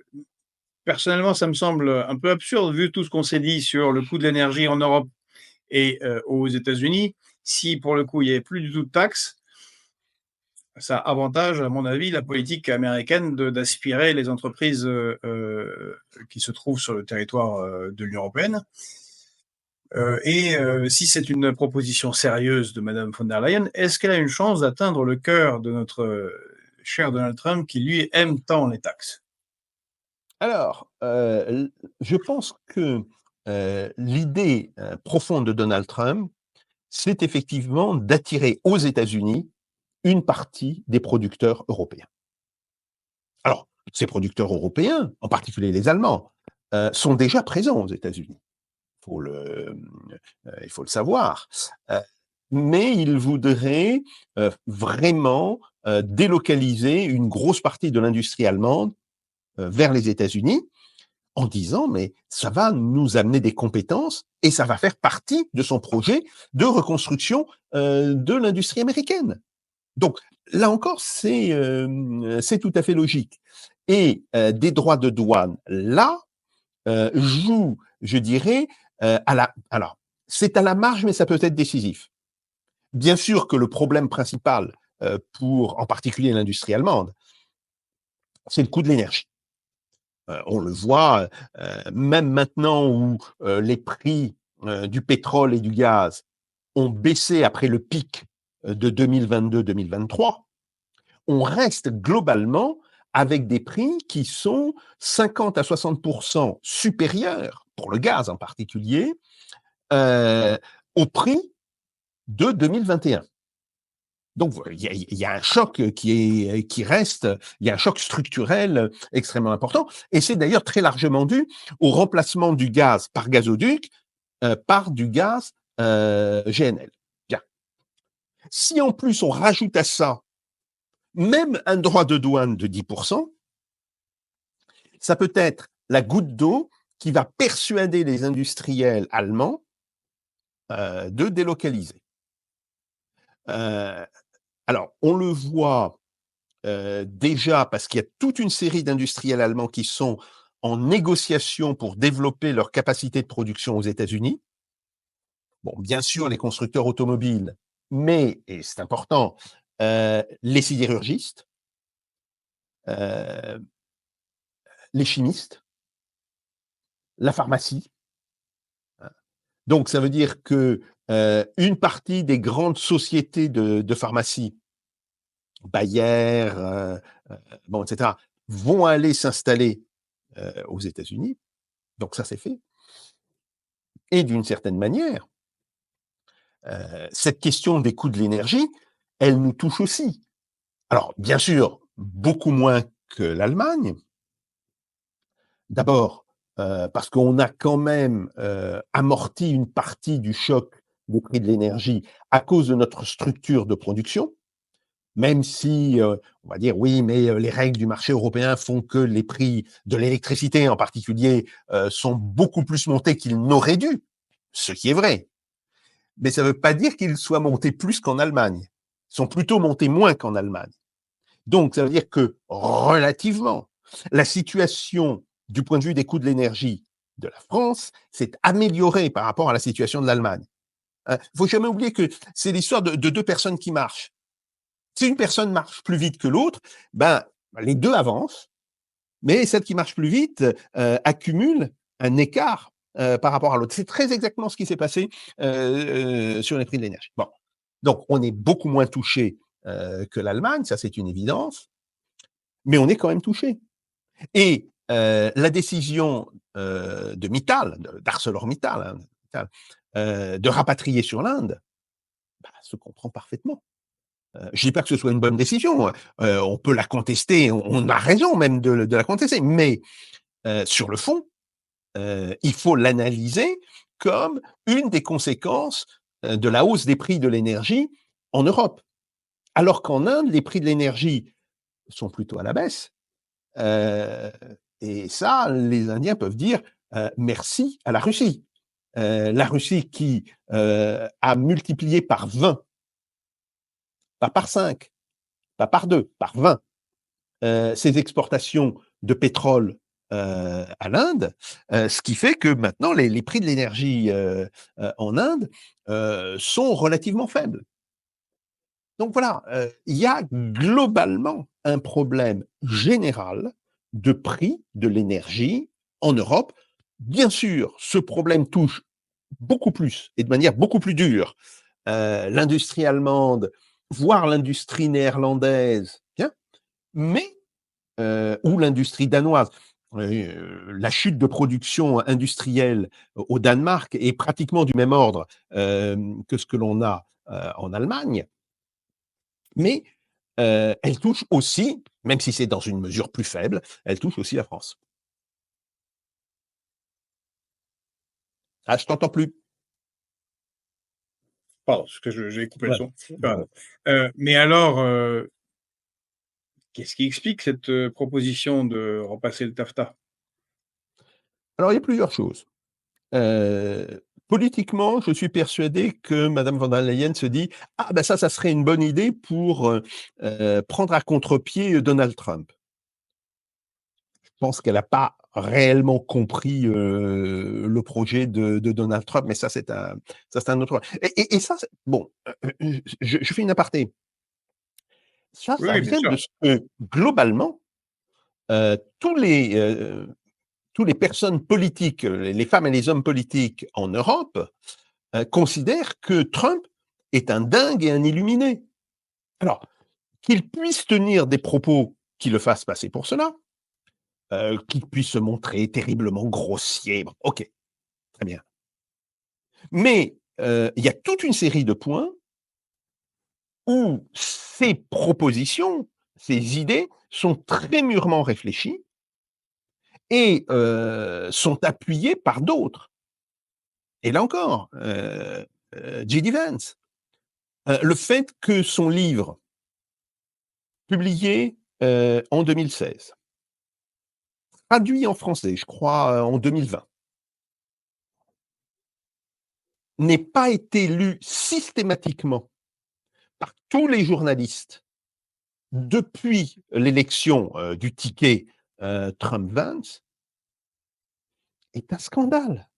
Personnellement, ça me semble un peu absurde vu tout ce qu'on s'est dit sur le coût de l'énergie en Europe et aux États-Unis. Si pour le coup, il y avait plus du tout de taxes, ça avantage, à mon avis, la politique américaine d'aspirer les entreprises qui se trouvent sur le territoire de l'Union européenne. Si c'est une proposition sérieuse de Madame von der Leyen, est-ce qu'elle a une chance d'atteindre le cœur de notre cher Donald Trump qui, lui, aime tant les taxes? Alors, je pense que l'idée profonde de Donald Trump, c'est effectivement d'attirer aux États-Unis une partie des producteurs européens. Alors, ces producteurs européens, en particulier les Allemands, sont déjà présents aux États-Unis. Il faut le savoir. Mais ils voudraient vraiment délocaliser une grosse partie de l'industrie allemande vers les États-Unis, en disant, mais ça va nous amener des compétences et ça va faire partie de son projet de reconstruction de l'industrie américaine. Donc, là encore, c'est tout à fait logique. Et des droits de douane, là, jouent, je dirais, alors, c'est à la marge, mais ça peut être décisif. Bien sûr que le problème principal pour, en particulier l'industrie allemande, c'est le coût de l'énergie. On le voit, même maintenant où les prix du pétrole et du gaz ont baissé après le pic de 2022-2023, on reste globalement avec des prix qui sont 50 à 60% supérieurs, pour le gaz en particulier, au prix de 2021. Donc, il y a un choc qui reste, il y a un choc structurel extrêmement important, et c'est d'ailleurs très largement dû au remplacement du gaz par gazoduc par du gaz GNL. Bien. Si en plus on rajoute à ça même un droit de douane de 10%, ça peut être la goutte d'eau qui va persuader les industriels allemands de délocaliser. Alors, on le voit déjà parce qu'il y a toute une série d'industriels allemands qui sont en négociation pour développer leur capacité de production aux États-Unis. Bon, bien sûr, les constructeurs automobiles, mais, et c'est important, les sidérurgistes, les chimistes, la pharmacie. Donc, ça veut dire que une partie des grandes sociétés de pharmacie, Bayer, bon, etc., vont aller s'installer aux États-Unis. Donc, ça, c'est fait. Et d'une certaine manière, cette question des coûts de l'énergie, elle nous touche aussi. Alors, bien sûr, beaucoup moins que l'Allemagne. D'abord, parce qu'on a quand même amorti une partie du choc des prix de l'énergie à cause de notre structure de production, même si on va dire oui, mais les règles du marché européen font que les prix de l'électricité en particulier sont beaucoup plus montés qu'ils n'auraient dû, ce qui est vrai. Mais ça ne veut pas dire qu'ils soient montés plus qu'en Allemagne. Ils sont plutôt montés moins qu'en Allemagne. Donc, ça veut dire que relativement, la situation du point de vue des coûts de l'énergie de la France s'est améliorée par rapport à la situation de l'Allemagne. Il ne faut jamais oublier que c'est l'histoire de deux personnes qui marchent. Si une personne marche plus vite que l'autre, ben, les deux avancent, mais celle qui marche plus vite accumule un écart par rapport à l'autre. C'est très exactement ce qui s'est passé sur les prix de l'énergie. Bon. Donc, on est beaucoup moins touché que l'Allemagne, ça c'est une évidence, mais on est quand même touché. Et la décision de Mittal, d'ArcelorMittal, de rapatrier sur l'Inde, bah, se comprend parfaitement. Je ne dis pas que ce soit une bonne décision, on peut la contester, on a raison même de la contester, mais sur le fond, il faut l'analyser comme une des conséquences de la hausse des prix de l'énergie en Europe. Alors qu'en Inde, les prix de l'énergie sont plutôt à la baisse. Et ça, les Indiens peuvent dire merci à la Russie. La Russie qui a multiplié par 20, pas par 5, pas par 2, par 20, ses exportations de pétrole à l'Inde, ce qui fait que maintenant les prix de l'énergie en Inde sont relativement faibles. Donc voilà, il y a globalement un problème général de prix de l'énergie en Europe. Bien sûr, ce problème touche beaucoup plus et de manière beaucoup plus dure l'industrie allemande, voire l'industrie néerlandaise, mais ou l'industrie danoise. La chute de production industrielle au Danemark est pratiquement du même ordre que ce que l'on a en Allemagne. Mais elle touche aussi, même si c'est dans une mesure plus faible, elle touche aussi la France. Ah, je t'entends plus. Pardon, parce que j'ai coupé le Ouais. son. Pardon. Mais alors, qu'est-ce qui explique cette proposition de remplacer le TAFTA? Alors, il y a plusieurs choses. Politiquement, je suis persuadé que Madame von der Leyen se dit: «Ah ben ça serait une bonne idée pour, prendre à contre-pied Donald Trump». Je pense qu'elle n'a pas réellement compris le projet de Donald Trump, mais ça, c'est un autre. Et ça, bon, je fais une aparté. Oui, Ça oui, bien vient de sûr. ce que, globalement, euh, tous les, euh, tous les personnes politiques, les femmes et les hommes politiques en Europe, considèrent que Trump est un dingue et un illuminé. Alors, qu'il puisse tenir des propos qui le fassent passer pour cela, qu'il puisse se montrer terriblement grossier, bon, ok, très bien. Mais il y a toute une série de points où ces propositions, ces idées sont très mûrement réfléchies et sont appuyées par d'autres. Et là encore, J.D. Vance, le fait que son livre, publié en 2016, traduit en français, je crois, en 2020, n'ait pas été lu systématiquement par tous les journalistes depuis l'élection du ticket Trump-Vance est un scandale.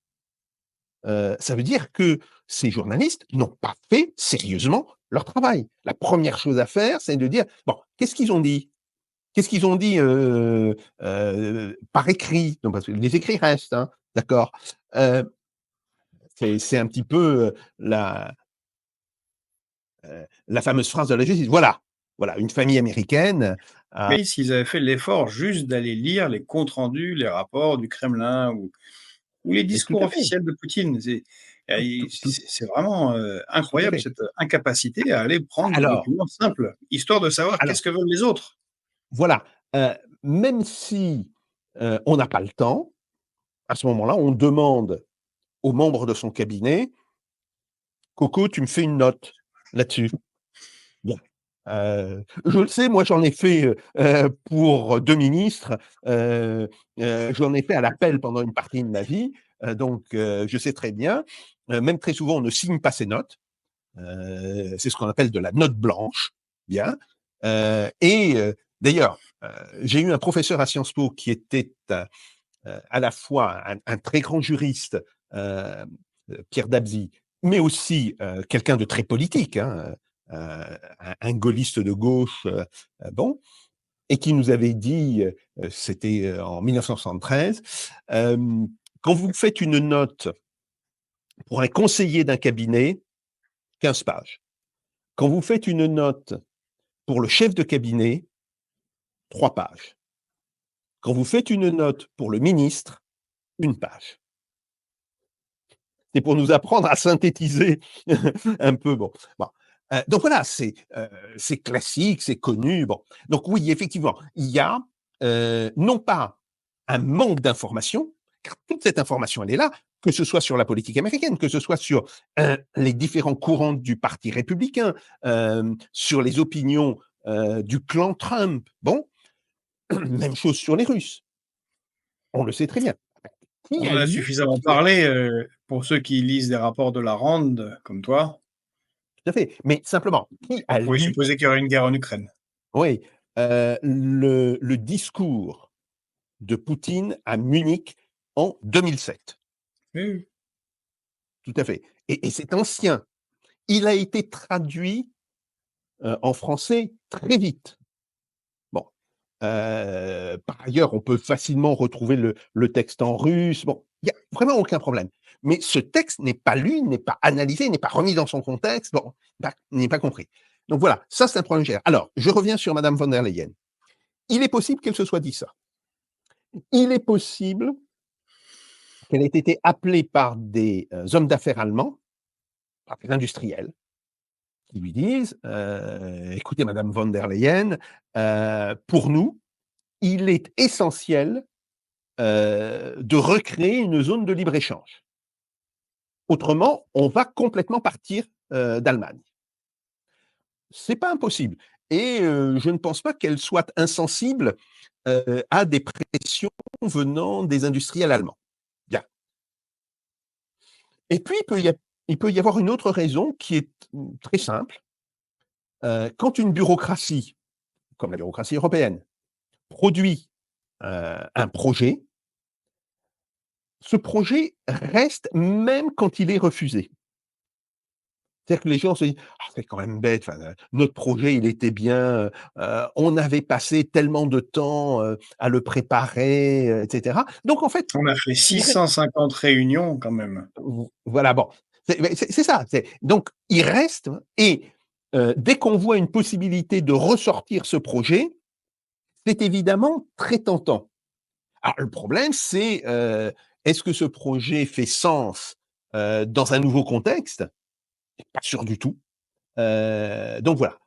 Ça veut dire que ces journalistes n'ont pas fait sérieusement leur travail. La première chose à faire, c'est de dire, bon, qu'est-ce qu'ils ont dit? Qu'est-ce qu'ils ont dit par écrit? Donc, parce que les écrits restent, hein, d'accord. Euh, c'est un petit peu la fameuse phrase de la justice. Voilà, voilà, une famille américaine. a- Oui, s'ils avaient fait l'effort juste d'aller lire les comptes rendus, les rapports du Kremlin ou les mais tout discours à fait, officiels de Poutine, tout, tout, tout, c'est vraiment, tout à incroyable fait. cette incapacité à aller prendre des Alors, documents simples, histoire de savoir alors, qu'est-ce que veulent les autres. voilà. Même si on n'a pas le temps, à ce moment-là, on demande aux membres de son cabinet, Coco, tu me fais une note là-dessus. Bien. Je le sais, moi j'en ai fait pour 2 ministres, j'en ai fait à l'appel pendant une partie de ma vie, donc je sais très bien. Même très souvent, on ne signe pas ses notes. C'est ce qu'on appelle de la note blanche. Bien. Et d'ailleurs, j'ai eu un professeur à Sciences Po qui était à la fois un très grand juriste, euh, Pierre Dabzi, mais aussi quelqu'un de très politique, hein, un gaulliste de gauche, bon, et qui nous avait dit, c'était en 1973, quand vous faites une note pour un conseiller d'un cabinet, 15 pages. Quand vous faites une note pour le chef de cabinet, 3 pages. Quand vous faites une note pour le ministre, 1 page. C'est pour nous apprendre à synthétiser un peu. Bon, bon. Donc voilà, c'est classique, c'est connu. Bon, donc oui, effectivement, il y a non pas un manque d'information, car toute cette information, elle est là, que ce soit sur la politique américaine, que ce soit sur les différents courants du Parti républicain, sur les opinions du clan Trump. Bon, même chose sur les Russes. On le sait très bien. Qui On a en a lu suffisamment parlé, pour ceux qui lisent des rapports de la RAND, comme toi, Tout à fait. Mais simplement, qui on a pouvait lu, supposer qu'il y aurait une guerre en Ukraine. oui, le discours de Poutine à Munich en 2007? Oui, oui. Tout à fait. Et c'est ancien. Il a été traduit en français très vite. Bon. Par ailleurs, on peut facilement retrouver le texte en russe. Bon, il n'y a vraiment aucun problème. Mais ce texte n'est pas lu, n'est pas analysé, n'est pas remis dans son contexte, bon, n'est pas compris. Donc voilà, ça c'est un problème général. Alors, je reviens sur Madame von der Leyen. Il est possible qu'elle se soit dit ça. Il est possible qu'elle ait été appelée par des hommes d'affaires allemands, par des industriels, qui lui disent écoutez, Madame von der Leyen, pour nous, il est essentiel de recréer une zone de libre-échange. Autrement, on va complètement partir d'Allemagne. C'est pas impossible. Et je ne pense pas qu'elle soit insensible à des pressions venant des industriels allemands. Bien. Et puis, il peut y avoir une autre raison qui est très simple. Quand une bureaucratie, comme la bureaucratie européenne, produit un projet, ce projet reste même quand il est refusé. C'est-à-dire que les gens se disent: «Ah, c'est quand même bête, enfin, notre projet, il était bien, on avait passé tellement de temps, à le préparer, et cetera». Donc en fait, On a fait il re 650 réunions quand même. voilà, bon, c'est ça, donc il reste et dès qu'on voit une possibilité de ressortir ce projet, c'est évidemment très tentant. Alors le problème, c'est, est-ce que ce projet fait sens, dans un nouveau contexte? Pas sûr du tout. Donc voilà,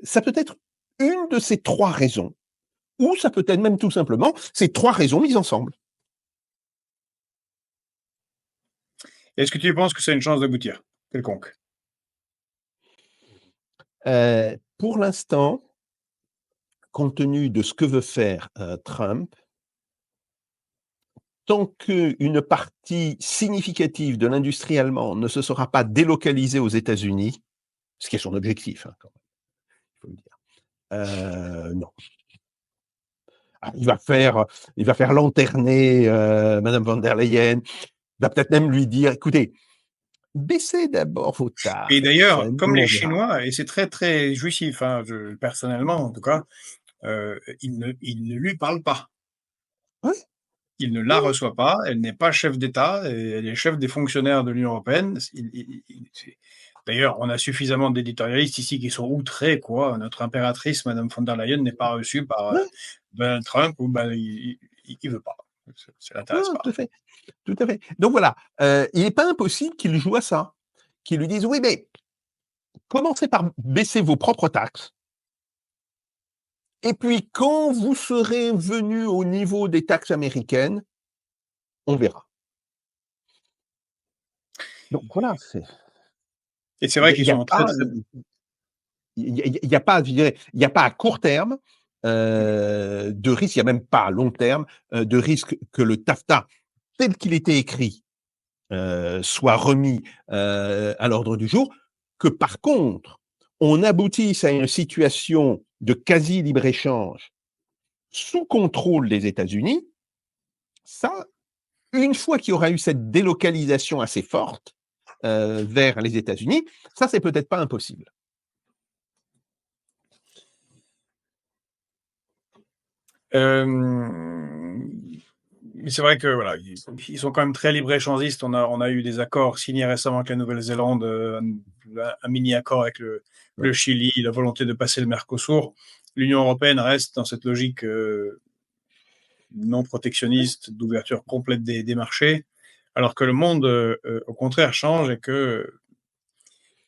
ça peut être une de ces 3 raisons ou ça peut être même tout simplement ces 3 raisons mises ensemble. Est-ce que tu penses que ça a une chance d'aboutir? Quelconque? Pour l'instant, compte tenu de ce que veut faire, Trump, tant qu'une partie significative de l'industrie allemande ne se sera pas délocalisée aux États-Unis, ce qui est son objectif, hein, quand même, il faut le dire, non. Ah, il va faire lanterner, madame von der Leyen, il va peut-être même lui dire: «Écoutez, baissez d'abord vos Et tarifs, d'ailleurs, comme nous les on verra». Chinois et c'est très, très jouissif, hein, je personnellement en tout cas, il ne lui parle pas. Ouais, Il ne la ouais, reçoit pas, elle n'est pas chef d'État et elle est chef des fonctionnaires de l'Union européenne. Il c'est d'ailleurs, on a suffisamment d'éditorialistes ici qui sont outrés, quoi. Notre impératrice, madame von der Leyen, n'est pas reçue par, ouais, Donald Trump ou ben, il veut pas. Ça l'intéresse ouais, pas. tout à fait, tout à fait. Donc voilà, il n'est pas impossible qu'il joue à ça, qu'il lui dise: «Oui, mais commencez par baisser vos propres taxes et puis quand vous serez venu au niveau des taxes américaines, on verra». Donc voilà, Et c'est il vrai y a qu'ils il y a sont très, pas très il y a pas, je dirais, il y a pas à court terme, de risque, il y a même pas à long terme, de risque que le TAFTA tel qu'il était écrit, soit remis, à l'ordre du jour, que par contre, on aboutisse à une situation de quasi libre-échange sous contrôle des États-Unis, ça, une fois qu'il y aura eu cette délocalisation assez forte, vers les États-Unis, ça, c'est peut-être pas impossible. Mais c'est vrai que voilà, ils sont quand même très libre-échangistes. On a eu des accords signés récemment avec la Nouvelle-Zélande, un mini-accord avec Ouais, le Chili, la volonté de passer le Mercosur. L'Union européenne reste dans cette logique non ouais, protectionniste, d'ouverture complète des marchés, alors que le monde, au contraire, change et que,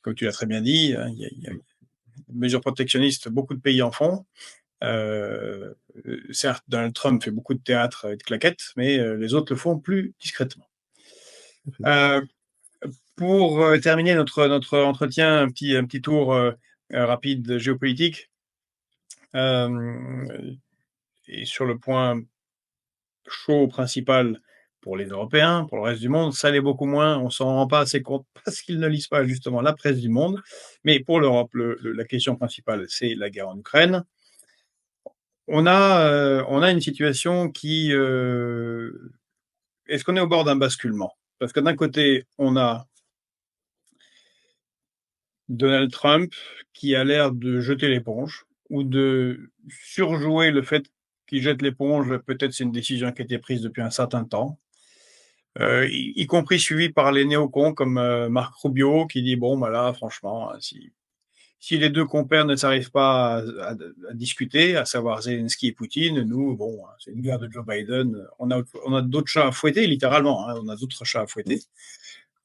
comme tu l'as très bien dit, hein, il y a des mesures protectionnistes, beaucoup de pays en font. Euh, Certes, Donald Trump fait beaucoup de théâtre et de claquettes, mais les autres le font plus discrètement. tout à fait. Euh, pour terminer notre entretien, un petit tour rapide géopolitique, euh, et sur le point chaud principal pour les Européens, pour le reste du monde, ça l'est beaucoup moins, on s'en rend pas assez compte parce qu'ils ne lisent pas justement la presse du monde. Mais pour l'Europe, la question principale, c'est la guerre en Ukraine. On a une situation qui, est-ce qu'on est au bord d'un basculement? Parce que d'un côté, on a Donald Trump qui a l'air de jeter l'éponge ou de surjouer le fait qu'il jette l'éponge. Peut-être c'est une décision qui a été prise depuis un certain temps, y compris suivi par les néocons comme Marc Rubio qui dit bon, bah là, franchement, si les deux compères ne s'arrivent pas à discuter, à savoir Zelensky et Poutine, nous, bon, c'est une guerre de Joe Biden, on a d'autres chats à fouetter, littéralement, hein, on a d'autres chats à Mmh, fouetter.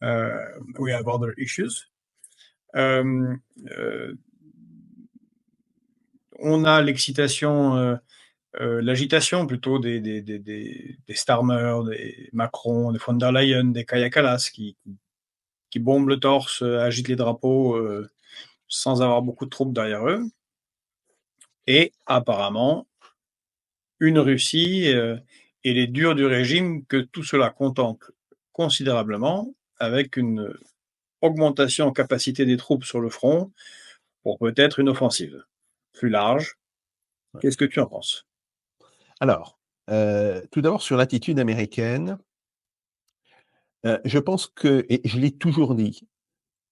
Euh, we have other issues. Euh, euh, on a l'excitation, l'agitation plutôt des Starmer, des Macron, des von der Leyen, des Kaya Kallas qui bombent le torse, agitent les drapeaux sans avoir beaucoup de troupes derrière eux. Et apparemment, une Russie et les durs du régime que tout cela contemple considérablement, avec une augmentation en capacité des troupes sur le front pour peut-être une offensive plus large. ouais. Qu'est-ce que tu en penses? Alors, tout d'abord sur l'attitude américaine, Je pense que, et je l'ai toujours dit,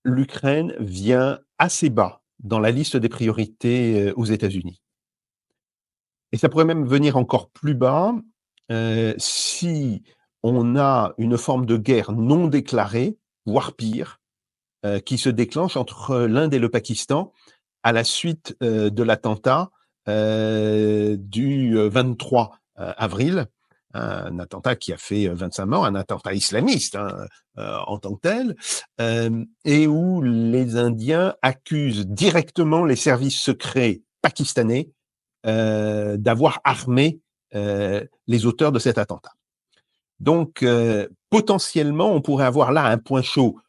l'Ukraine vient assez bas dans la liste des priorités, aux États-Unis. Et ça pourrait même venir encore plus bas, si on a une forme de guerre non déclarée, voire pire, qui se déclenche entre l'Inde et le Pakistan à la suite, de l'attentat, du, 23, avril. Un attentat qui a fait, 25 morts, un attentat islamiste, hein, en tant que tel, et où les Indiens accusent directement les services secrets pakistanais, d'avoir armé, les auteurs de cet attentat. Donc, potentiellement, on pourrait avoir là un point chaud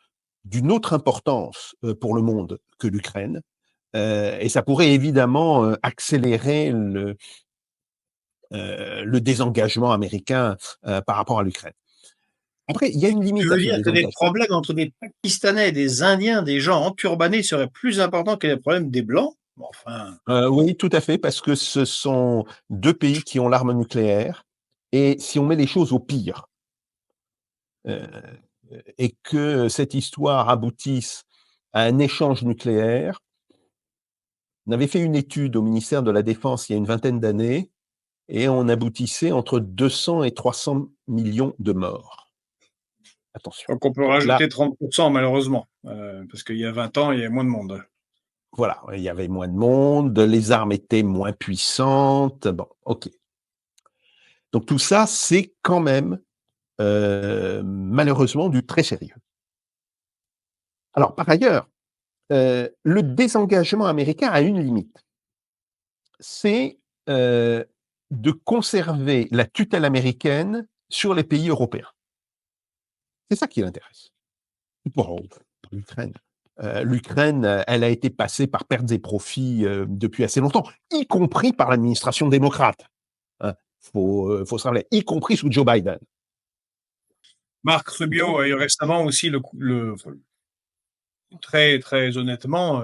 d'une autre importance, pour le monde que l'Ukraine, et ça pourrait évidemment, accélérer le désengagement américain, par rapport à l'Ukraine. Après, il y a une Tu limite à veux ce dire que des désengagement. problèmes entre des Pakistanais et des Indiens, des gens enturbanés seraient plus importants que les problèmes des Blancs? Bon, enfin, Oui, tout à fait, parce que ce sont 2 pays qui ont l'arme nucléaire et si on met les choses au pire, heu et que cette histoire aboutisse à un échange nucléaire. On avait fait une étude au ministère de la Défense il y a une vingtaine d'années et on aboutissait entre 200 et 300 millions de morts. Attention. donc on peut Donc là, rajouter 30 malheureusement, parce qu'il y a 20 ans, il y avait moins de monde. voilà, il y avait moins de monde, les armes étaient moins puissantes. Bon, OK. Donc tout ça, c'est quand même, malheureusement du très sérieux. Alors par ailleurs, le désengagement américain a une limite. C'est, de conserver la tutelle américaine sur les pays européens. C'est ça qui l'intéresse. Bon, l'Ukraine. L'Ukraine, elle a été passée par pertes et profits, depuis assez longtemps, y compris par l'administration démocrate, hein. Faut se rappeler, y compris sous Joe Biden. Marc Donc Rubio a eu récemment aussi très, très honnêtement,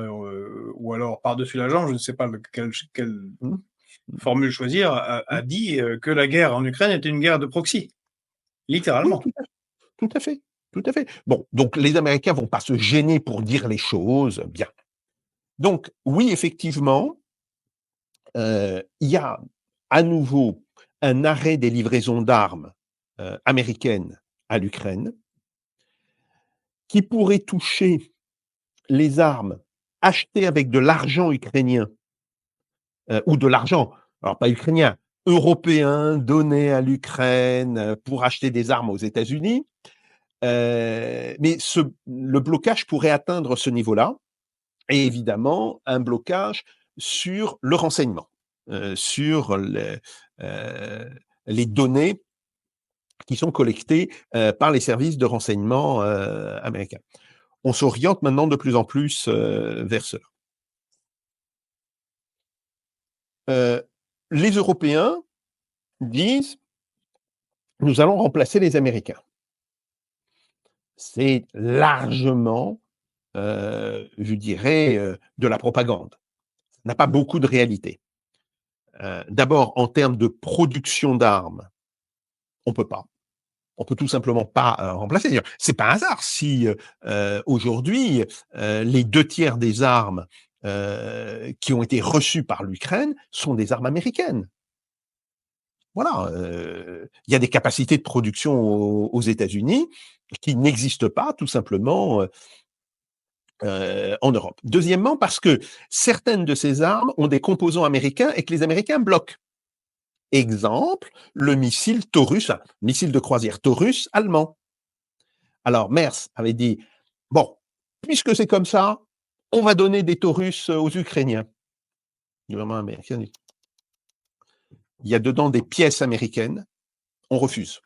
ou alors par-dessus la jambe, je ne sais pas quelle mmh, mmh, formule choisir, a mmh, dit, que la guerre en Ukraine était une guerre de proxy, oui, littéralement. tout à fait, tout à fait. Bon, donc les Américains vont pas se gêner pour dire les choses, bien. Donc oui, effectivement, il y a à nouveau un arrêt des livraisons d'armes, américaines à l'Ukraine, qui pourrait toucher les armes achetées avec de l'argent ukrainien, ou de l'argent, alors pas ukrainien, européen donné à l'Ukraine, pour acheter des armes aux États-Unis. Mais le blocage pourrait atteindre ce niveau-là et évidemment un blocage sur le renseignement, sur les données qui sont collectées, par les services de renseignement, américains. On s'oriente maintenant de plus en plus, vers cela. Heu, les Européens disent: «Nous allons remplacer les Américains». C'est largement, je dirais, de la propagande. Ça n'a pas beaucoup de réalité. D'abord, en termes de production d'armes, on peut pas. On peut tout simplement pas, remplacer. D'ailleurs, c'est pas un hasard si, aujourd'hui, les 2 tiers des armes, qui ont été reçues par l'Ukraine sont des armes américaines. Voilà, il y a des capacités de production aux États-Unis qui n'existent pas tout simplement, en Europe. Deuxièmement, parce que certaines de ces armes ont des composants américains et que les Américains bloquent. Exemple, le missile Taurus, missile de croisière Taurus allemand. Alors Merz avait dit: «Bon, puisque c'est comme ça, on va donner des Taurus, aux Ukrainiens». Le gouvernement américain dit: «Il y a dedans des pièces américaines, on refuse».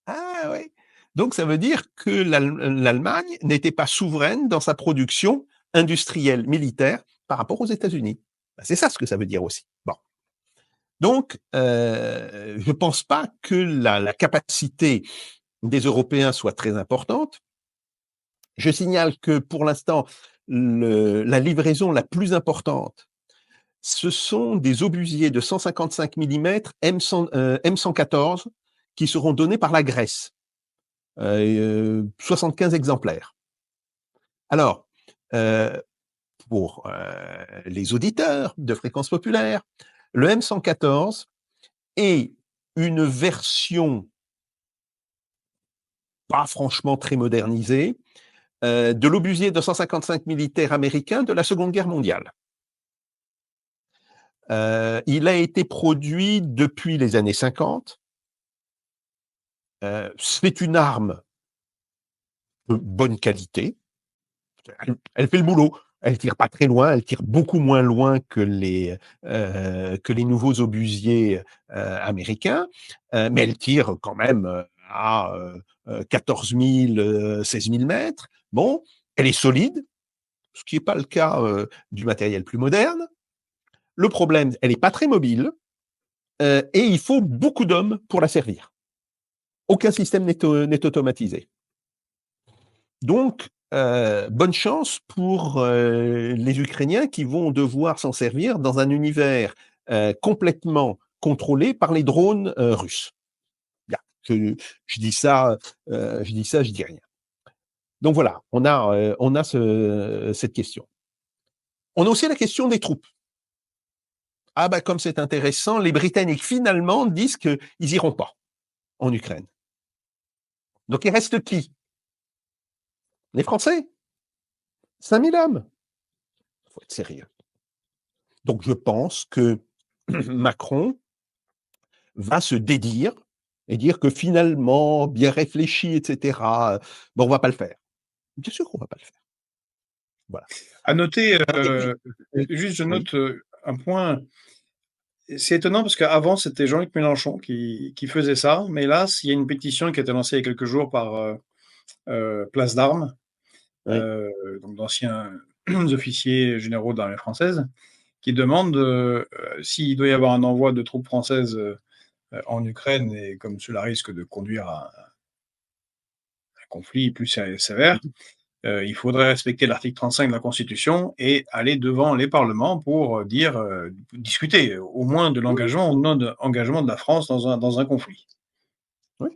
Ah ouais! Donc ça veut dire que l'Allemagne n'était pas souveraine dans sa production industrielle militaire par rapport aux États-Unis. Bah, c'est ça ce que ça veut dire aussi. Bon. Donc, je pense pas que la capacité des Européens soit très importante. Je signale que pour l'instant, la livraison la plus importante, ce sont des obusiers de 155 millimètres M114 qui seront donnés par la Grèce. 75 exemplaires. Alors, pour les auditeurs de Fréquence Populaire, le M114 est une version pas franchement très modernisée de l'obusier 255 militaire américain de la Seconde Guerre mondiale. Il a été produit depuis les années 50. C'est une arme de bonne qualité. Elle fait le boulot. Elle tire pas très loin, elle tire beaucoup moins loin que les nouveaux obusiers américains, mais elle tire quand même à 14 000, 16 000 mètres. Bon, elle est solide, ce qui n'est pas le cas du matériel plus moderne. Le problème, elle n'est pas très mobile et il faut beaucoup d'hommes pour la servir. Aucun système n'est automatisé. Donc, bonne chance pour les Ukrainiens qui vont devoir s'en servir dans un univers complètement contrôlé par les drones russes. Bien, je dis ça, je dis rien. Donc voilà, on a cette question. On a aussi la question des troupes. Ah bah comme c'est intéressant, les Britanniques finalement disent qu'ils iront pas en Ukraine. Donc il reste qui? Les Français. 5000 hommes. Il faut être sérieux. Donc je pense que Macron va se dédire et dire que finalement, bien réfléchi, etc., bon, on va pas le faire. Bien sûr qu'on va pas le faire. Voilà. À noter, Oui. juste je note un point. C'est étonnant parce qu'avant, c'était Jean-Luc Mélenchon qui faisait ça, mais là, il y a une pétition qui a été lancée il y a quelques jours par Place d'Armes, Oui. donc d'anciens officiers généraux de l'armée française, qui demandent s'il doit y avoir un envoi de troupes françaises en Ukraine, et comme cela risque de conduire à un conflit plus sévère, il faudrait respecter l'article 35 de la Constitution et aller devant les parlements pour discuter au moins de l'engagement ou non de, engagement de la France dans un conflit. Oui.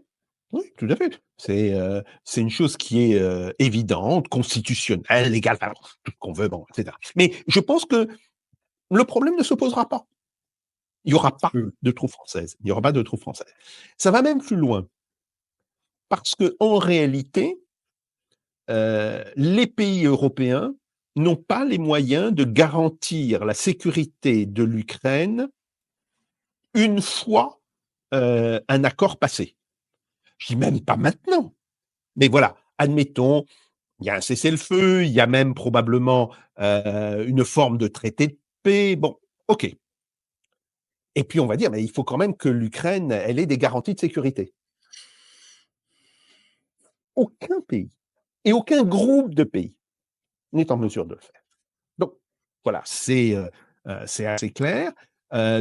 Oui, tout à fait. C'est une chose qui est évidente, constitutionnelle, légale, enfin, tout ce qu'on veut, bon, etc. Mais je pense que le problème ne se posera pas. Il n'y aura pas de troupes françaises. Il n'y aura pas de troupes françaises. Ça va même plus loin. Parce que en réalité, les pays européens n'ont pas les moyens de garantir la sécurité de l'Ukraine une fois un accord passé. Je dis même pas maintenant. Mais voilà, admettons, il y a un cessez-le-feu, il y a même probablement une forme de traité de paix. Bon, ok. Et puis on va dire, mais il faut quand même que l'Ukraine, elle ait des garanties de sécurité. Aucun pays et aucun groupe de pays n'est en mesure de le faire. Donc, voilà, c'est assez clair.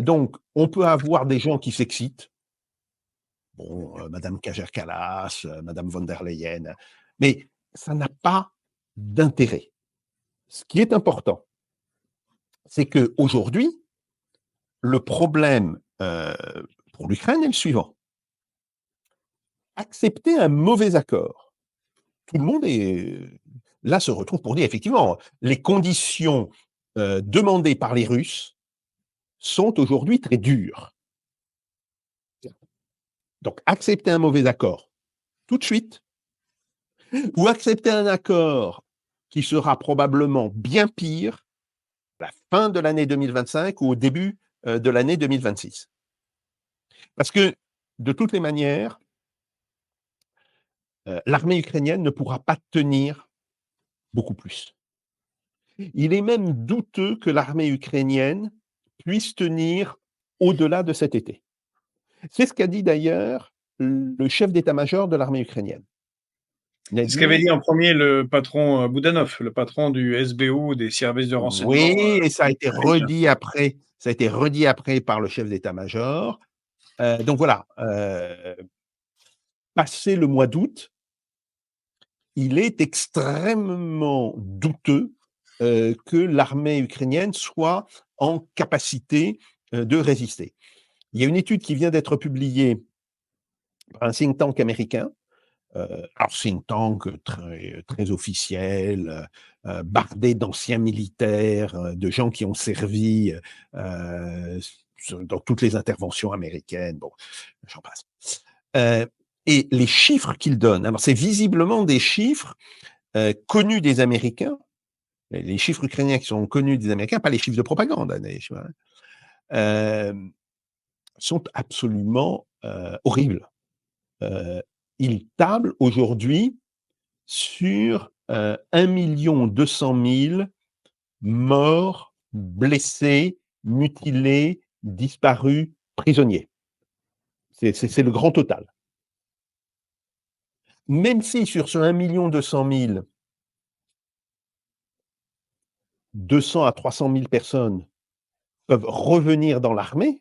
Donc, on peut avoir des gens qui s'excitent. Bon, Madame Kajer-Kallas, Madame von der Leyen, mais ça n'a pas d'intérêt. Ce qui est important, c'est qu'aujourd'hui, le problème pour l'Ukraine est le suivant. Accepter un mauvais accord. Tout le monde là se retrouve pour dire effectivement, les conditions demandées par les Russes sont aujourd'hui très dures. Donc, accepter un mauvais accord tout de suite, ou accepter un accord qui sera probablement bien pire à la fin de l'année 2025 ou au début de l'année 2026. Parce que, de toutes les manières, l'armée ukrainienne ne pourra pas tenir beaucoup plus. Il est même douteux que l'armée ukrainienne puisse tenir au-delà de cet été. C'est ce qu'a dit d'ailleurs le chef d'état-major de l'armée ukrainienne. C'est ce qu'avait dit en premier le patron Boudanov, le patron du SBU, des services de renseignement. Oui, et ça a été redit après. Ça a été redit après par le chef d'état-major. Donc voilà, passé le mois d'août, il est extrêmement douteux que l'armée ukrainienne soit en capacité de résister. Il y a une étude qui vient d'être publiée par un think tank américain alors think tank très, très officiel, bardé d'anciens militaires, de gens qui ont servi dans toutes les interventions américaines, bon, j'en passe. Et les chiffres qu'ils donnent, alors c'est visiblement des chiffres connus des Américains, les chiffres ukrainiens qui sont connus des Américains, pas les chiffres de propagande, hein, sont absolument horribles. Ils tablent aujourd'hui sur 1 200 000 morts, blessés, mutilés, disparus, prisonniers. C'est le grand total. Même si sur ce 1 200 000, 200 à 300 000 personnes peuvent revenir dans l'armée,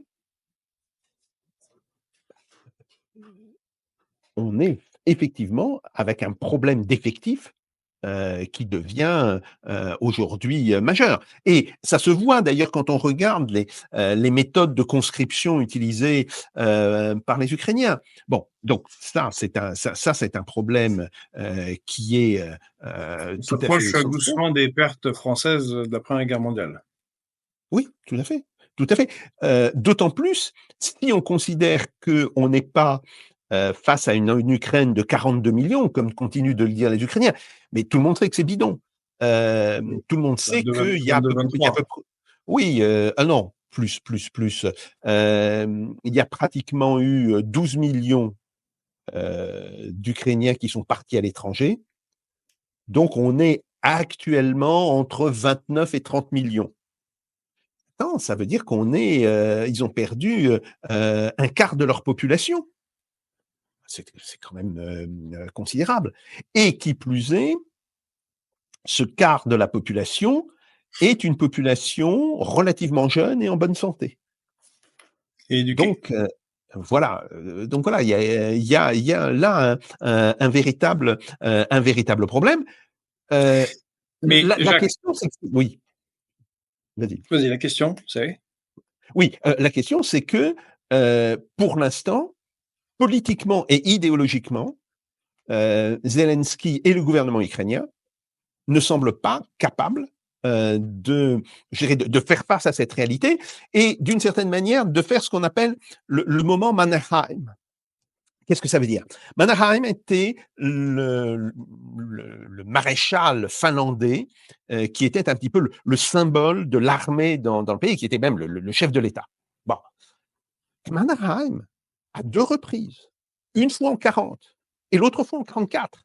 on est effectivement avec un problème d'effectifs qui devient aujourd'hui majeur. Et ça se voit d'ailleurs quand on regarde les méthodes de conscription utilisées par les Ukrainiens. Bon, donc ça c'est un problème qui est On tout à fait s'approche essentiel. doucement des pertes françaises de la Première Guerre mondiale. Oui, tout à fait, tout à fait. D'autant plus si on considère qu'on n'est pas face à une Ukraine de 42 millions, comme continuent de le dire les Ukrainiens, mais tout le monde sait que c'est bidon. Tout le monde sait 22, qu'il y a à 22, peu, il y a à 23. peu près, oui, ah non, plus. Il y a pratiquement eu 12 millions d'Ukrainiens qui sont partis à l'étranger. Donc on est actuellement entre 29 et 30 millions. Non, ça veut dire ils ont perdu un quart de leur population. C'est quand même considérable. Et qui plus est, ce quart de la population est une population relativement jeune et en bonne santé. Et éduqués. Donc voilà, il y a là un véritable problème. Mais La Jacques, question, c'est oui, vas-y. posez la question, vous savez. Oui, la question, c'est que pour l'instant, politiquement et idéologiquement, Zelensky et le gouvernement ukrainien ne semblent pas capables de faire face à cette réalité et d'une certaine manière de faire ce qu'on appelle le moment Mannerheim. Qu'est-ce que ça veut dire? Mannerheim était le maréchal finlandais qui était un petit peu le symbole de l'armée dans le pays, qui était même le chef de l'État. Bon, Mannerheim, à 2 reprises, une fois en 40 et l'autre fois en 44,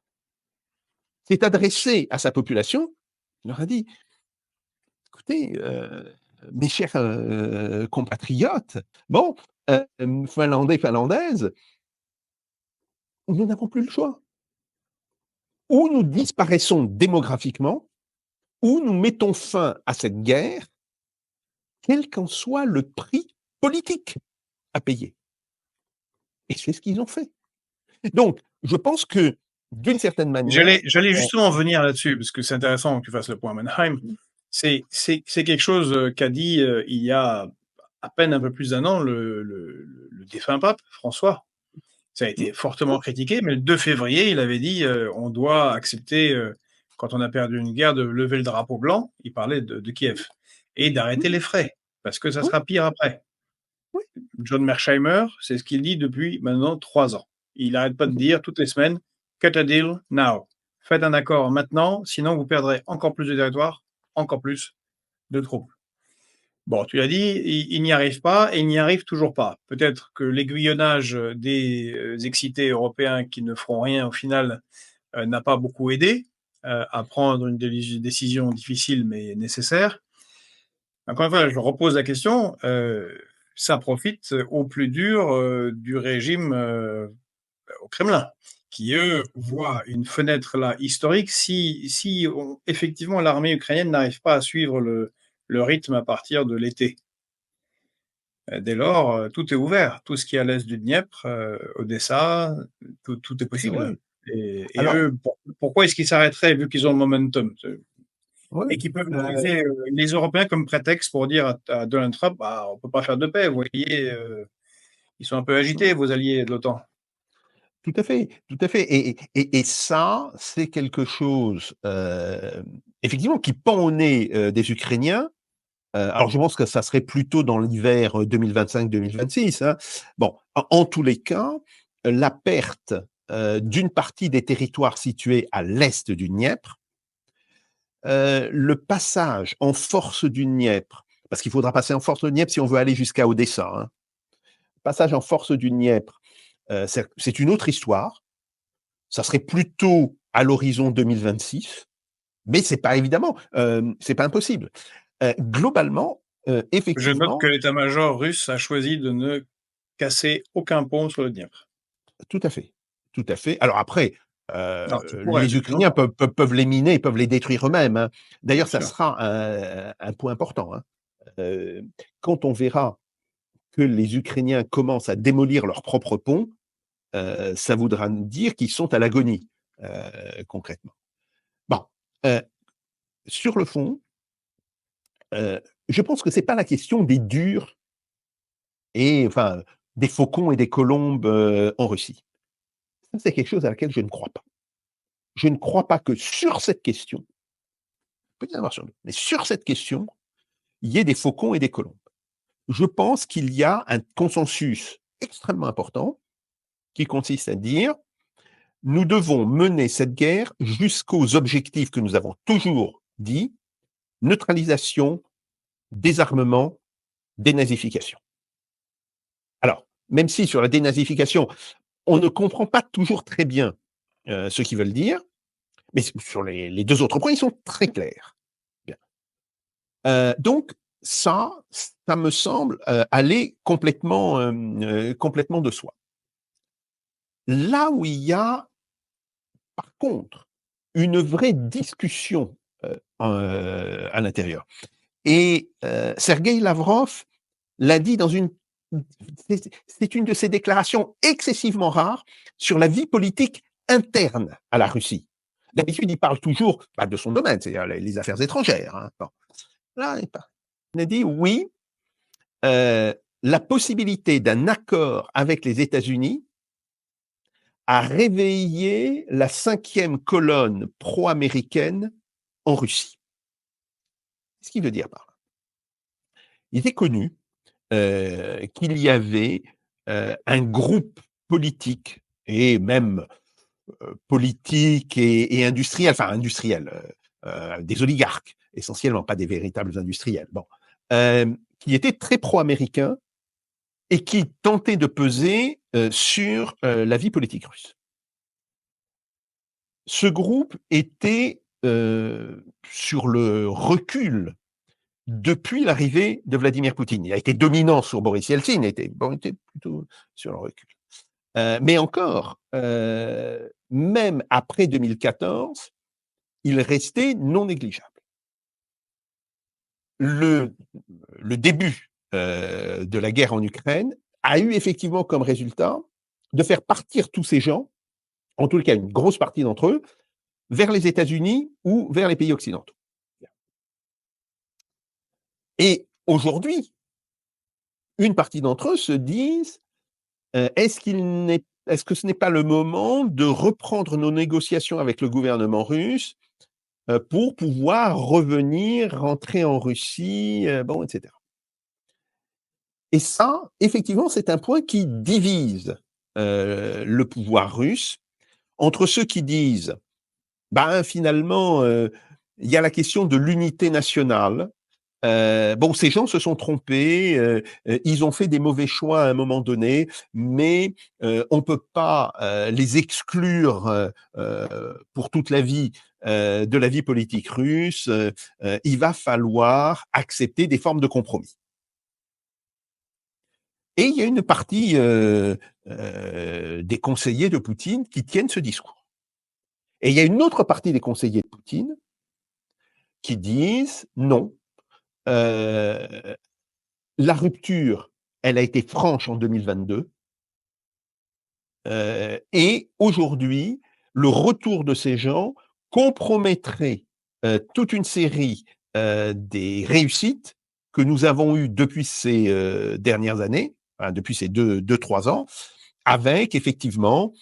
s'est adressé à sa population, il leur a dit: «Écoutez, mes chers compatriotes, bon, Finlandais, Finlandaises, nous n'avons plus le choix. Ou nous disparaissons démographiquement, ou nous mettons fin à cette guerre, quel qu'en soit le prix politique à payer». Et c'est ce qu'ils ont fait. Donc, je pense que, d'une certaine manière, J'allais justement venir là-dessus, parce que c'est intéressant que tu fasses le point Mannheim. C'est quelque chose qu'a dit il y a à peine un peu plus d'un an le défunt pape François. Ça a été fortement critiqué, mais le 2 février, il avait dit on doit accepter, quand on a perdu une guerre, de lever le drapeau blanc. Il parlait de Kiev et d'arrêter les frais, parce que ça oui, sera pire après. oui, John Mersheimer, c'est ce qu'il dit depuis maintenant 3 ans. Il n'arrête pas de dire toutes les semaines cut a deal now. Faites un accord maintenant, sinon vous perdrez encore plus de territoire, encore plus de troupes. Bon, tu l'as dit, il n'y arrive pas et il n'y arrive toujours pas. Peut-être que l'aiguillonnage des excités européens qui ne feront rien au final n'a pas beaucoup aidé à prendre une décision difficile mais nécessaire. Encore une fois, je repose la question, ça profite au plus dur du régime au Kremlin, qui eux voient une fenêtre là historique si effectivement l'armée ukrainienne n'arrive pas à suivre le rythme à partir de l'été. Dès lors, tout est ouvert. Tout ce qui est à l'est du Dniepr, Odessa, tout est possible. oui. Et Alors, eux, pourquoi est-ce qu'ils s'arrêteraient vu qu'ils ont le momentum? oui, Et qui peuvent utiliser les Européens comme prétexte pour dire à Donald Trump, bah, on ne peut pas faire de paix. Vous voyez, ils sont un peu agités, vos alliés de l'OTAN. Tout à fait, tout à fait. Et ça, c'est quelque chose, effectivement, qui pend au nez, des Ukrainiens. Alors je pense que ça serait plutôt dans l'hiver, 2025-2026, hein. Bon, en tous les cas, la perte, d'une partie des territoires situés à l'est du Dniepr, le passage en force du Dniepr, parce qu'il faudra passer en force du Dniepr si on veut aller jusqu'à Odessa, hein. Passage en force du Dniepr, c'est une autre histoire. Ça serait plutôt à l'horizon 2026, mais c'est pas évidemment, c'est pas impossible. Globalement, Je note que effectivement, l'état-major russe a choisi de ne casser aucun pont sur le Dniepr. tout à fait, tout à fait. Alors après, Alors tu pourrais, les depuis Ukrainiens longtemps, peuvent les miner, peuvent les détruire eux-mêmes, hein. D'ailleurs, bien ça sûr. sera un point important, hein. Heu, Quand on verra que les Ukrainiens commencent à démolir leurs propres ponts, ça voudra dire qu'ils sont à l'agonie, concrètement. Bon, heu, sur le fond, je pense que c'est pas la question des durs et enfin, des faucons et des colombes, en Russie. Ça, c'est quelque chose à laquelle je ne crois pas. Je ne crois pas que sur cette question, peut y en avoir sur d'autres, mais sur cette question, il y ait des faucons et des colombes. Je pense qu'il y a un consensus extrêmement important qui consiste à dire: «Nous devons mener cette guerre jusqu'aux objectifs que nous avons toujours dit: neutralisation, désarmement, dénazification». Alors, même si sur la dénazification, on ne comprend pas toujours très bien, ce qu'ils veulent dire, mais sur les 2 autres points, ils sont très clairs. Bien. Donc ça me semble, aller complètement de soi. Là où il y a, par contre, une vraie discussion, à l'intérieur et Sergueï Lavrov l'a dit dans une c'est une de ses déclarations excessivement rares sur la vie politique interne à la Russie. D'habitude, il parle toujours, bah, de son domaine, c'est-à-dire les affaires étrangères, hein, bon. Là, il a dit: «Oui, la possibilité d'un accord avec les États-Unis a réveillé la 5e colonne pro-américaine en Russie». Qu'est-ce qu'il veut dire par là? Il était connu, qu'il y avait, un groupe politique et même, politique et industriel, enfin industriel, des oligarques essentiellement, pas des véritables industriels, bon, qui étaient très pro-américains et qui tentaient de peser, sur, la vie politique russe. Ce groupe était, sur le recul depuis l'arrivée de Vladimir Poutine. Il a été dominant sur Boris Yeltsin, était plutôt sur le recul. Mais encore, même après 2014, il restait non négligeable. Le le début, de la guerre en Ukraine a eu effectivement comme résultat de faire partir tous ces gens, en tout cas une grosse partie d'entre eux, vers les États-Unis ou vers les pays occidentaux. Et aujourd'hui, une partie d'entre eux se disent, est-ce que ce n'est pas le moment de reprendre nos négociations avec le gouvernement russe, pour pouvoir revenir, rentrer en Russie, bon, et cetera. Et ça, effectivement, c'est un point qui divise, le pouvoir russe entre ceux qui disent: «Ben, finalement, il y a la question de l'unité nationale. Bon, ces gens se sont trompés, ils ont fait des mauvais choix à un moment donné, mais on peut pas, les exclure, pour toute la vie, de la vie politique russe, il va falloir accepter des formes de compromis». Et il y a une partie, des conseillers de Poutine qui tiennent ce discours. Et il y a une autre partie des conseillers de Poutine qui disent: «Non, heu, la rupture, elle a été franche en 2022, et aujourd'hui, le retour de ces gens compromettrait, toute une série, des réussites que nous avons eues depuis ces, dernières années, enfin depuis ces 2-3 ans, avec effectivement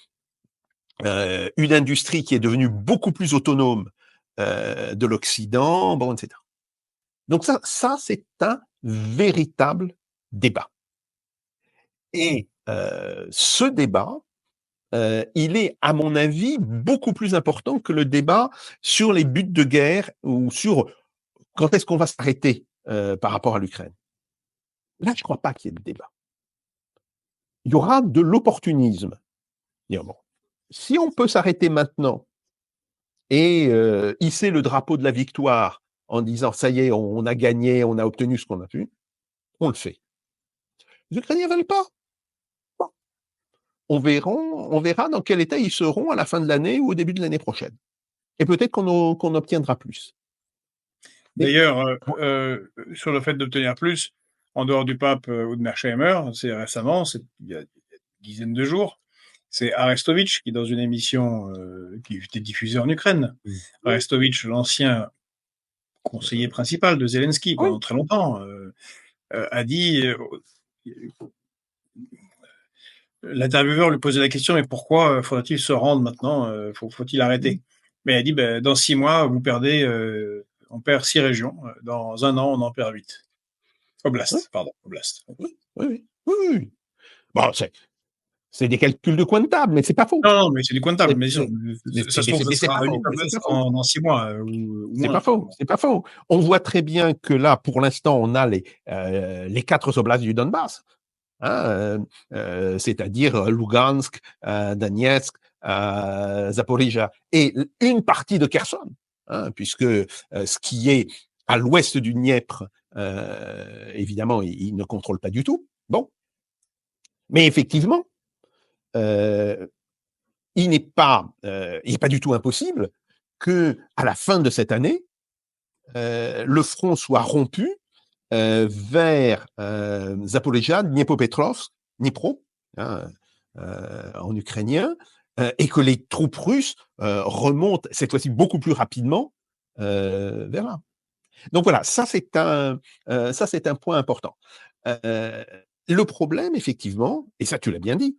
une industrie qui est devenue beaucoup plus autonome de l'Occident, bon, etc. Donc ça c'est un véritable débat. Et ce débat, il est, à mon avis, beaucoup plus important que le débat sur les buts de guerre ou sur quand est-ce qu'on va s'arrêter par rapport à l'Ukraine. Là, je ne crois pas qu'il y ait de débat. Il y aura de l'opportunisme. Bon, si on peut s'arrêter maintenant et hisser le drapeau de la victoire en disant ça y est, on a gagné, on a obtenu ce qu'on a pu, on le fait. Les Ukrainiens ne veulent pas. Bon. On verra dans quel état ils seront à la fin de l'année ou au début de l'année prochaine. Et peut-être qu'on obtiendra plus. D'ailleurs, sur le fait d'obtenir plus, en dehors du pape ou de Mersheimer, c'est récemment, il y a une dizaine de jours, c'est Arestovitch qui, dans une émission qui était diffusée en Ukraine, Arestovitch, l'ancien conseiller principal de Zelensky Oui. pendant très longtemps, a dit, l'intervieweur lui posait la question, mais pourquoi faudrait-il se rendre maintenant, faut-il arrêter? Mais il a dit, dans 6 mois, on perd 6 régions, dans 1 an, on en perd 8. Oblast, pardon, oblast. Oui. Bon, c'est des calculs de coin de table, mais c'est pas faux. Non, mais c'est du coin de table, mais sûr, ça se trouve, ça C'est pas sera 8 faux. oblasts dans 6 mois, ou C'est moins. pas faux. C'est pas faux. On voit très bien que là, pour l'instant, on a les 4 oblasts du Donbass, hein, c'est-à-dire Lugansk, Donetsk, Zaporizhia, et une partie de Kherson, hein, puisque ce qui est à l'ouest du Dniepr, évidemment, il ne contrôle pas du tout. Bon, mais effectivement, il n'est pas du tout impossible que à la fin de cette année, le front soit rompu vers Zaporizhia, Dniepopetrovsk, Dnipro, hein, en ukrainien, et que les troupes russes remontent cette fois-ci beaucoup plus rapidement vers là. Donc voilà, ça c'est un point important. Le problème, effectivement, et ça tu l'as bien dit,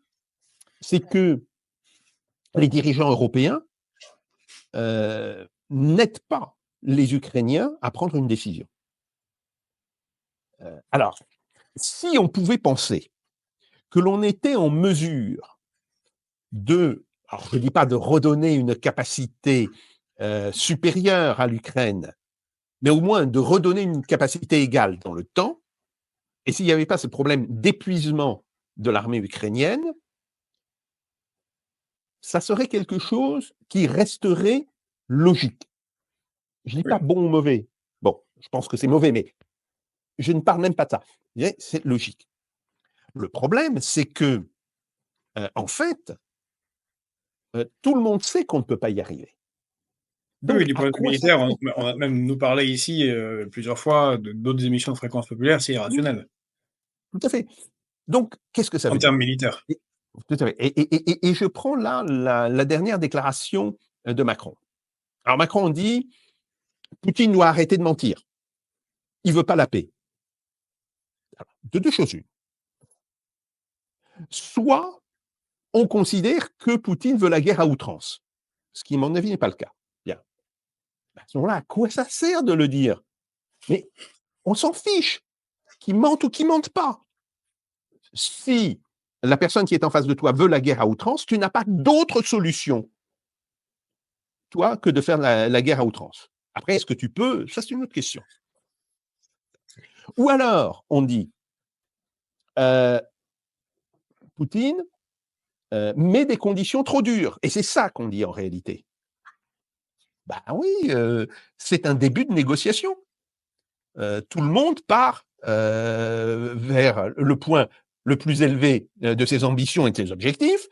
c'est que les dirigeants européens n'aident pas les Ukrainiens à prendre une décision. Alors, si on pouvait penser que l'on était en mesure alors je ne dis pas de redonner une capacité supérieure à l'Ukraine, mais au moins de redonner une capacité égale dans le temps, et s'il n'y avait pas ce problème d'épuisement de l'armée ukrainienne, ça serait quelque chose qui resterait logique. Je ne dis pas bon ou mauvais. Bon, je pense que c'est mauvais, mais je ne parle même pas de ça. C'est logique. Le problème, c'est que, en fait, tout le monde sait qu'on ne peut pas y arriver. Donc, oui, du point de vue militaire, on a même nous parlé ici plusieurs fois d'autres émissions de fréquence populaire, c'est irrationnel. Tout à fait. Donc, qu'est-ce que ça veut en dire? termes militaires. Tout à fait. Et je prends là la dernière déclaration de Macron. Alors, Macron dit Poutine doit arrêter de mentir. Il ne veut pas la paix. Alors, de deux choses une. Soit on considère que Poutine veut la guerre à outrance, ce qui, à mon avis, n'est pas le cas. Bien. À ce moment-là, à quoi ça sert de le dire? Mais on s'en fiche, qu'il mente ou qu'il mente pas. Si la personne qui est en face de toi veut la guerre à outrance, tu n'as pas d'autre solution, toi, que de faire la guerre à outrance. Après, est-ce que tu peux? Ça, c'est une autre question. Ou alors, on dit, Poutine met des conditions trop dures. Et c'est ça qu'on dit en réalité. Ben oui, c'est un début de négociation. Tout le monde part vers le point le plus élevé de ses ambitions et de ses objectifs,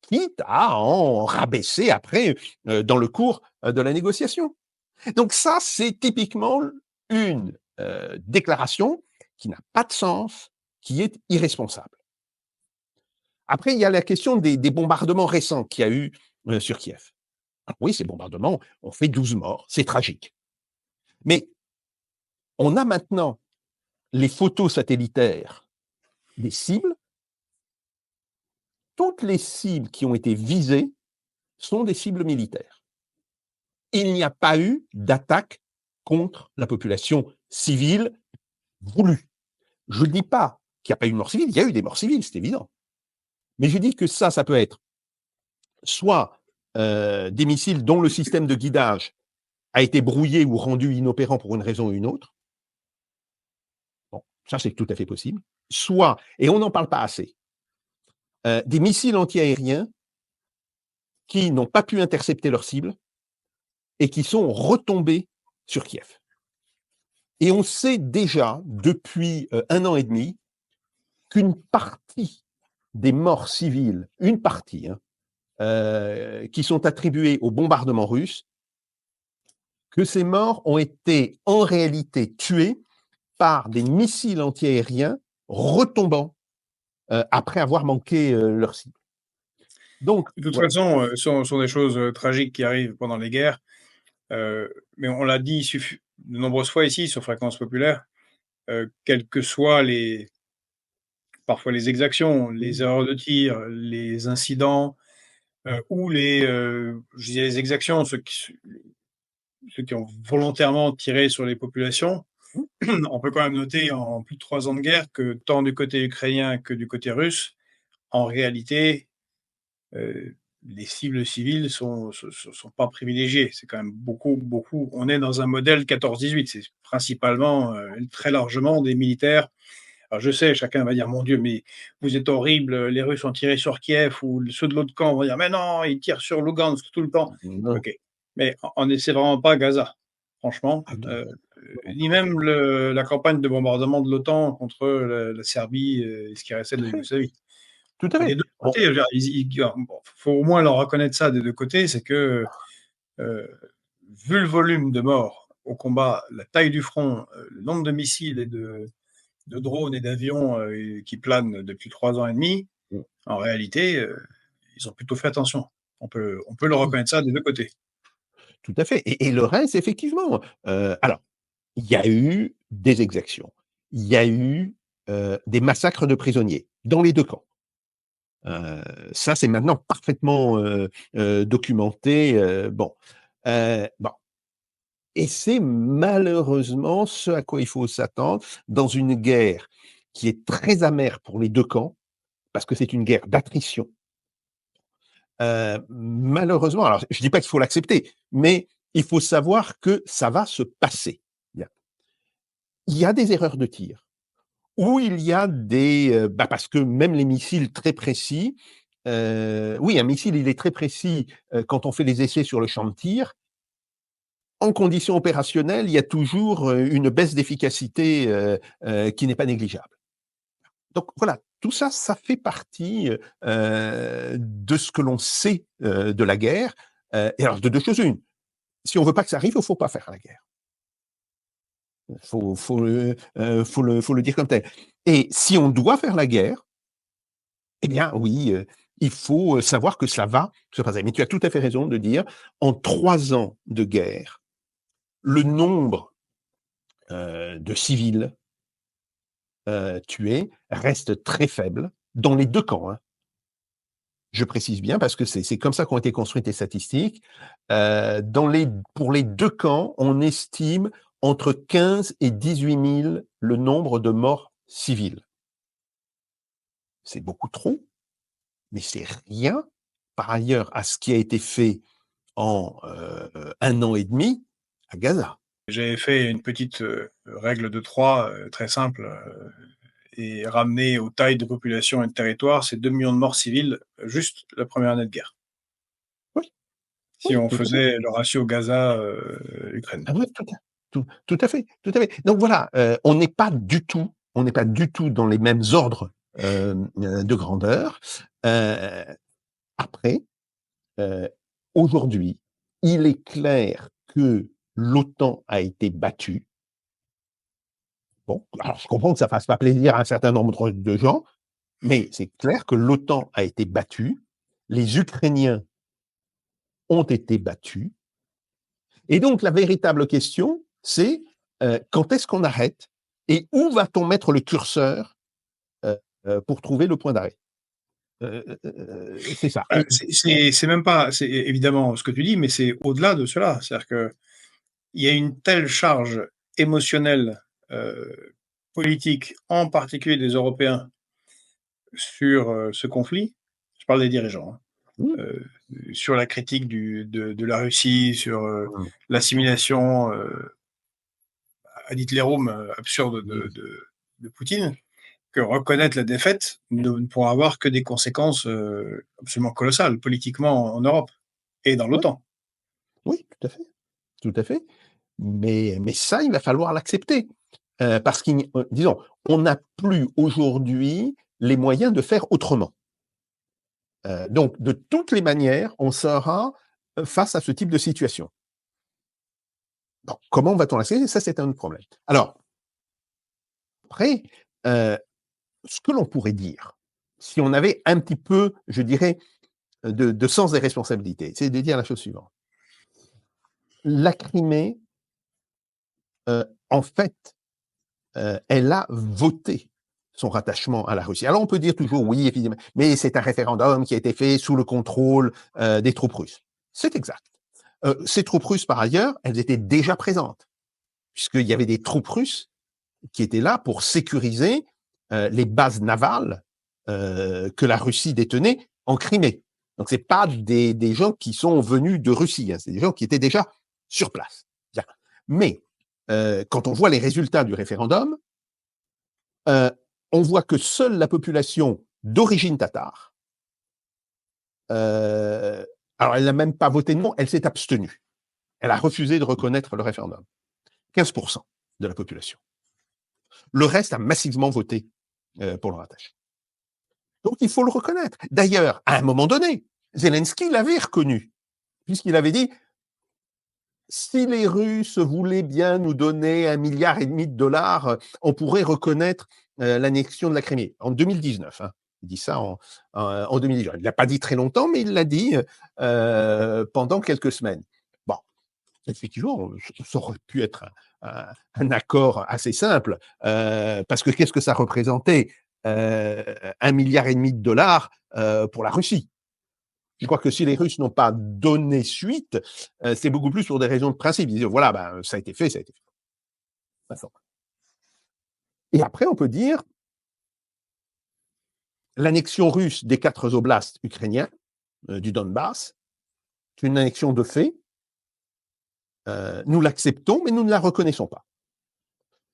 quitte à en rabaisser après dans le cours de la négociation. Donc ça, c'est typiquement une déclaration qui n'a pas de sens, qui est irresponsable. Après, il y a la question des bombardements récents qu'il y a eu sur Kiev. Alors oui, ces bombardements ont fait 12 morts, c'est tragique. Mais on a maintenant les photos satellitaires des cibles. Toutes les cibles qui ont été visées sont des cibles militaires. Il n'y a pas eu d'attaque contre la population civile voulue. Je ne dis pas qu'il n'y a pas eu de mort civile, il y a eu des morts civiles, c'est évident. Mais je dis que ça peut être soit des missiles dont le système de guidage a été brouillé ou rendu inopérant pour une raison ou une autre. Bon, ça c'est tout à fait possible. Soit, et on n'en parle pas assez, des missiles antiaériens qui n'ont pas pu intercepter leur cible et qui sont retombés sur Kiev. Et on sait déjà depuis 1 an et demi qu'une partie des morts civiles, une partie, qui sont attribuées au bombardement russe, que ces morts ont été en réalité tués par des missiles antiaériens retombant après avoir manqué leur cible. Donc, De toute voilà. façon, ce sont des choses tragiques qui arrivent pendant les guerres. Mais on l'a dit de nombreuses fois ici sur Fréquence Populaire, quelles que soient parfois les exactions, les erreurs de tir, les incidents, ou je disais les exactions, ceux qui ont volontairement tiré sur les populations, on peut quand même noter en plus de 3 ans de guerre que tant du côté ukrainien que du côté russe, en réalité, les cibles civiles sont pas privilégiées. C'est quand même beaucoup. On est dans un modèle 14-18. C'est principalement, très largement des militaires. Alors je sais, chacun va dire: «Mon Dieu, mais vous êtes horribles, les Russes ont tiré sur Kiev», ou ceux de l'autre camp vont dire: «Mais non, ils tirent sur Lugansk tout le temps». Non. OK, mais c'est vraiment pas Gaza, franchement, Ah, non. ni même la campagne de bombardement de l'OTAN contre la Serbie, et ce qui restait Tout de à la fait. Yougoslavie. Tout à Des fait. 2 Bon, côtés, je veux dire, bon, faut au moins leur reconnaître ça des 2 côtés, c'est que, heu, vu le volume de morts au combat, la taille du front, le nombre de missiles et de drones et d'avions, qui planent depuis 3 ans et demi, en réalité, ils ont plutôt fait attention. On peut leur oui, reconnaître ça des 2 côtés. tout à fait. Et le reste, effectivement, alors, il y a eu des exactions. Il y a eu des massacres de prisonniers dans les 2 camps. Ça, c'est maintenant parfaitement documenté. Bon. Et c'est malheureusement ce à quoi il faut s'attendre dans une guerre qui est très amère pour les 2 camps, parce que c'est une guerre d'attrition. Malheureusement, alors je dis pas qu'il faut l'accepter, mais il faut savoir que ça va se passer. Bien. Il y a des erreurs de tir, ou il y a parce que même les missiles très précis, oui, un missile, il est très précis, quand on fait des essais sur le champ de tir. En conditions opérationnelles, il y a toujours, une baisse d'efficacité, qui n'est pas négligeable. Donc voilà, tout ça, ça fait partie, de ce que l'on sait, de la guerre, et alors de 2 choses une, si on veut pas que ça arrive, il faut pas faire la guerre. Faut le dire comme tel. Et si on doit faire la guerre, eh bien oui, il faut, savoir que ça va se passer. Mais tu as tout à fait raison de dire, en 3 ans de guerre, le nombre, de civils, tués reste très faible dans les 2 camps, hein. Je précise bien parce que c'est comme ça qu'ont été construites les statistiques. Pour les 2 camps, on estime entre 15 et 18 000 le nombre de morts civils. C'est beaucoup trop, mais c'est rien par ailleurs à ce qui a été fait en 1 an et demi à Gaza. J'avais fait une petite, règle de 3, très simple, et ramené aux tailles de population et de territoire, c'est 2 millions de morts civiles, juste la première année de guerre. Oui, Si oui, on tout à fait. faisait le ratio Gaza, Ukraine. Ah ouais, tout à fait, tout à fait. Donc voilà, on n'est pas du tout dans les mêmes ordres, de grandeur. Heu, Après, heu, aujourd'hui, il est clair que l'OTAN a été battue. Bon, alors je comprends que ça fasse pas plaisir à un certain nombre de gens, mais c'est clair que l'OTAN a été battue, les Ukrainiens ont été battus, et donc la véritable question, c'est, quand est-ce qu'on arrête et où va-t-on mettre le curseur, pour trouver le point d'arrêt? C'est ça. Bah, c'est même pas c'est évidemment ce que tu dis, mais c'est au-delà de cela. C'est-à-dire qu'il y a une telle charge émotionnelle, politique, en particulier des Européens, sur, ce conflit. Je parle des dirigeants, hein. Mmh, Sur la critique de la Russie, sur, mmh, l'assimilation, ad hitlerum, absurde mmh. de Poutine, que reconnaître la défaite ne pourra avoir que des conséquences, absolument colossales politiquement en Europe et dans Ouais, l'OTAN. oui, tout à fait. Mais ça, il va falloir l'accepter, parce disons, on n'a plus aujourd'hui les moyens de faire autrement. Donc de toutes les manières, on sera, face à ce type de situation. Bon, comment va-t-on l'accepter? Ça, c'est un autre problème. Alors, après, heu, ce que l'on pourrait dire, si on avait un petit peu, je dirais, de sens des responsabilités, c'est de dire la chose suivante: la Crimée, en fait, elle a voté son rattachement à la Russie. Alors on peut dire toujours: «Oui, évidemment, mais c'est un référendum qui a été fait sous le contrôle, des troupes russes». C'est exact. Ces troupes russes, par ailleurs, elles étaient déjà présentes, puisqu'il y avait des troupes russes qui étaient là pour sécuriser, les bases navales, que la Russie détenait en Crimée. Donc c'est pas des gens qui sont venus de Russie, hein, c'est des gens qui étaient déjà sur place. Bien. Mais, quand on voit les résultats du référendum, Heu, on voit que seule la population d'origine tatar, heu, alors elle n'a même pas voté non, elle s'est abstenue. Elle a refusé de reconnaître le référendum. 15 de la population. Le reste a massivement voté, pour le rattachement. Donc il faut le reconnaître. D'ailleurs, à un moment donné, Zelensky l'avait reconnu, puisqu'il avait dit: «Si les Russes voulaient bien nous donner 1,5 milliard $, on pourrait reconnaître, l'annexion de la Crimée». En 2019, hein. Il dit ça en 2019. Il l'a pas dit très longtemps, mais il l'a dit, pendant quelques semaines. Bon, effectivement, ça aurait pu être un accord assez simple, parce que qu'est-ce que ça représentait? 1,5 milliard $, pour la Russie. Je crois que si les Russes n'ont pas donné suite, c'est beaucoup plus pour des raisons de principe. Ils disent: «Voilà, ben, ça a été fait, ça a été fait». Passons. Et après, on peut dire l'annexion russe des 4 oblasts ukrainiens, du Donbass, c'est une annexion de fait. Nous l'acceptons, mais nous ne la reconnaissons pas.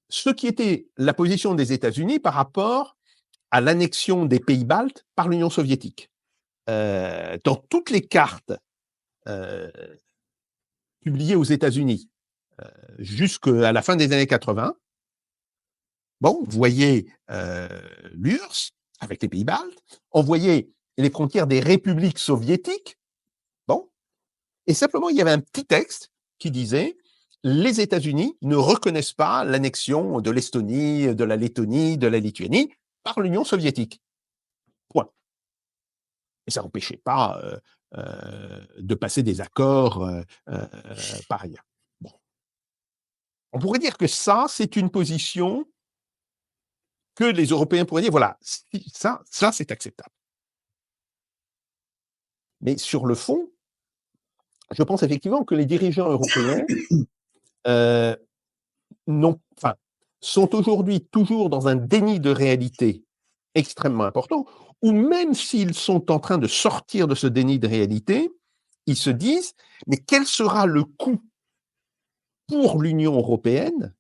Ce qui était la position des États-Unis par rapport à l'annexion des pays baltes par l'Union soviétique. Dans toutes les cartes, heu, publiées aux États-Unis, jusqu'à la fin des années 80, bon, vous voyez, l'URSS avec les pays baltes, on voyait les frontières des républiques soviétiques, bon, et simplement il y avait un petit texte qui disait: «Les États-Unis ne reconnaissent pas l'annexion de l'Estonie, de la Lettonie, de la Lituanie par l'Union soviétique». Point. Et ça n'empêchait pas, de passer des accords, par ailleurs. Bon, on pourrait dire que ça, c'est une position que les Européens pourraient dire: «Voilà, si ça c'est acceptable». Mais sur le fond, je pense effectivement que les dirigeants européens, heu, enfin, sont aujourd'hui toujours dans un déni de réalité extrêmement important, ou même s'ils sont en train de sortir de ce déni de réalité, ils se disent: «Mais quel sera le coût pour l'Union européenne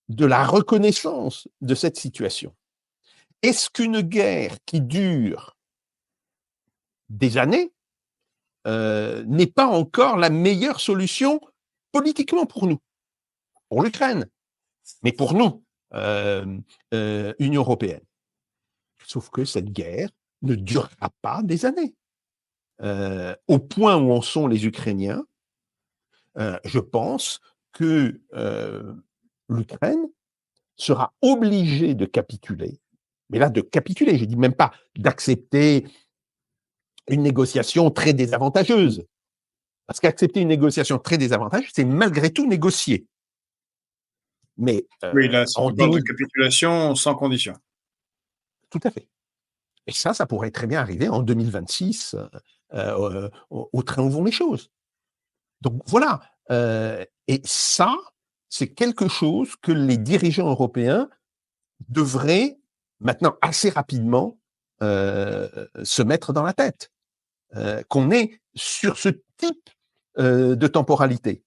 de la reconnaissance de cette situation? Est-ce qu'une guerre qui dure des années, n'est pas encore la meilleure solution politiquement pour nous?» Pour l'Ukraine, mais pour nous, Union européenne. Sauf que cette guerre ne durera pas des années. Au point où en sont les Ukrainiens, je pense que, l'Ukraine sera obligée de capituler. Mais là, de capituler, je dis même pas d'accepter une négociation très désavantageuse. Parce qu'accepter une négociation très désavantageuse, c'est malgré tout négocier. Mais, Oui, là, si en tu parles de déni capitulation sans condition. tout à fait. Et ça pourrait très bien arriver en 2026, au train où vont les choses. Donc voilà, et ça, c'est quelque chose que les dirigeants européens devraient maintenant assez rapidement se mettre dans la tête, qu'on est sur ce type de temporalité.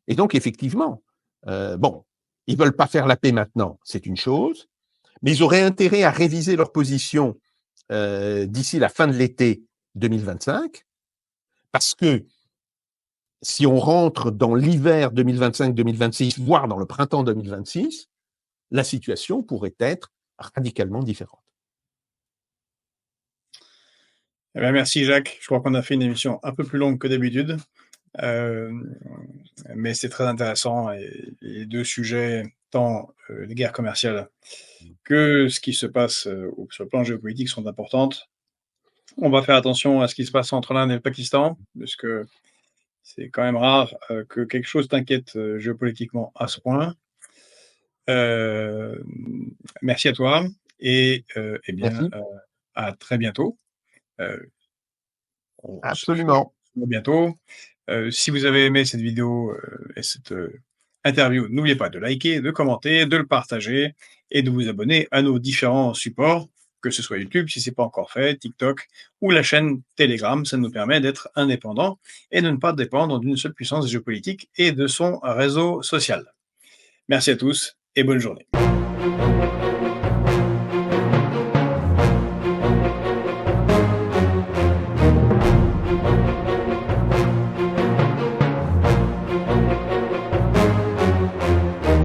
Et donc effectivement, bon, ils veulent pas faire la paix maintenant, c'est une chose, mais ils auraient intérêt à réviser leur position d'ici la fin de l'été 2025, parce que si on rentre dans l'hiver 2025-2026, voire dans le printemps 2026, la situation pourrait être radicalement différente. Eh bien, merci Jacques. Je crois qu'on a fait une émission un peu plus longue que d'habitude, mais c'est très intéressant et les 2 sujets, tant, les guerres commerciales que ce qui se passe, sur le plan géopolitique sont importantes. On va faire attention à ce qui se passe entre l'Inde et le Pakistan, parce que c'est quand même rare, que quelque chose t'inquiète, géopolitiquement à ce point. Hem, Merci à toi et eh bien, Merci. à très bientôt. Heu, on se Absolument. voit bientôt. Si vous avez aimé cette vidéo, et cette, interview, n'oubliez pas de liker, de commenter, de le partager et de vous abonner à nos différents supports, que ce soit YouTube si c'est pas encore fait, TikTok ou la chaîne Telegram. Ça nous permet d'être indépendants et de ne pas dépendre d'une seule puissance géopolitique et de son réseau social. Merci à tous et bonne journée.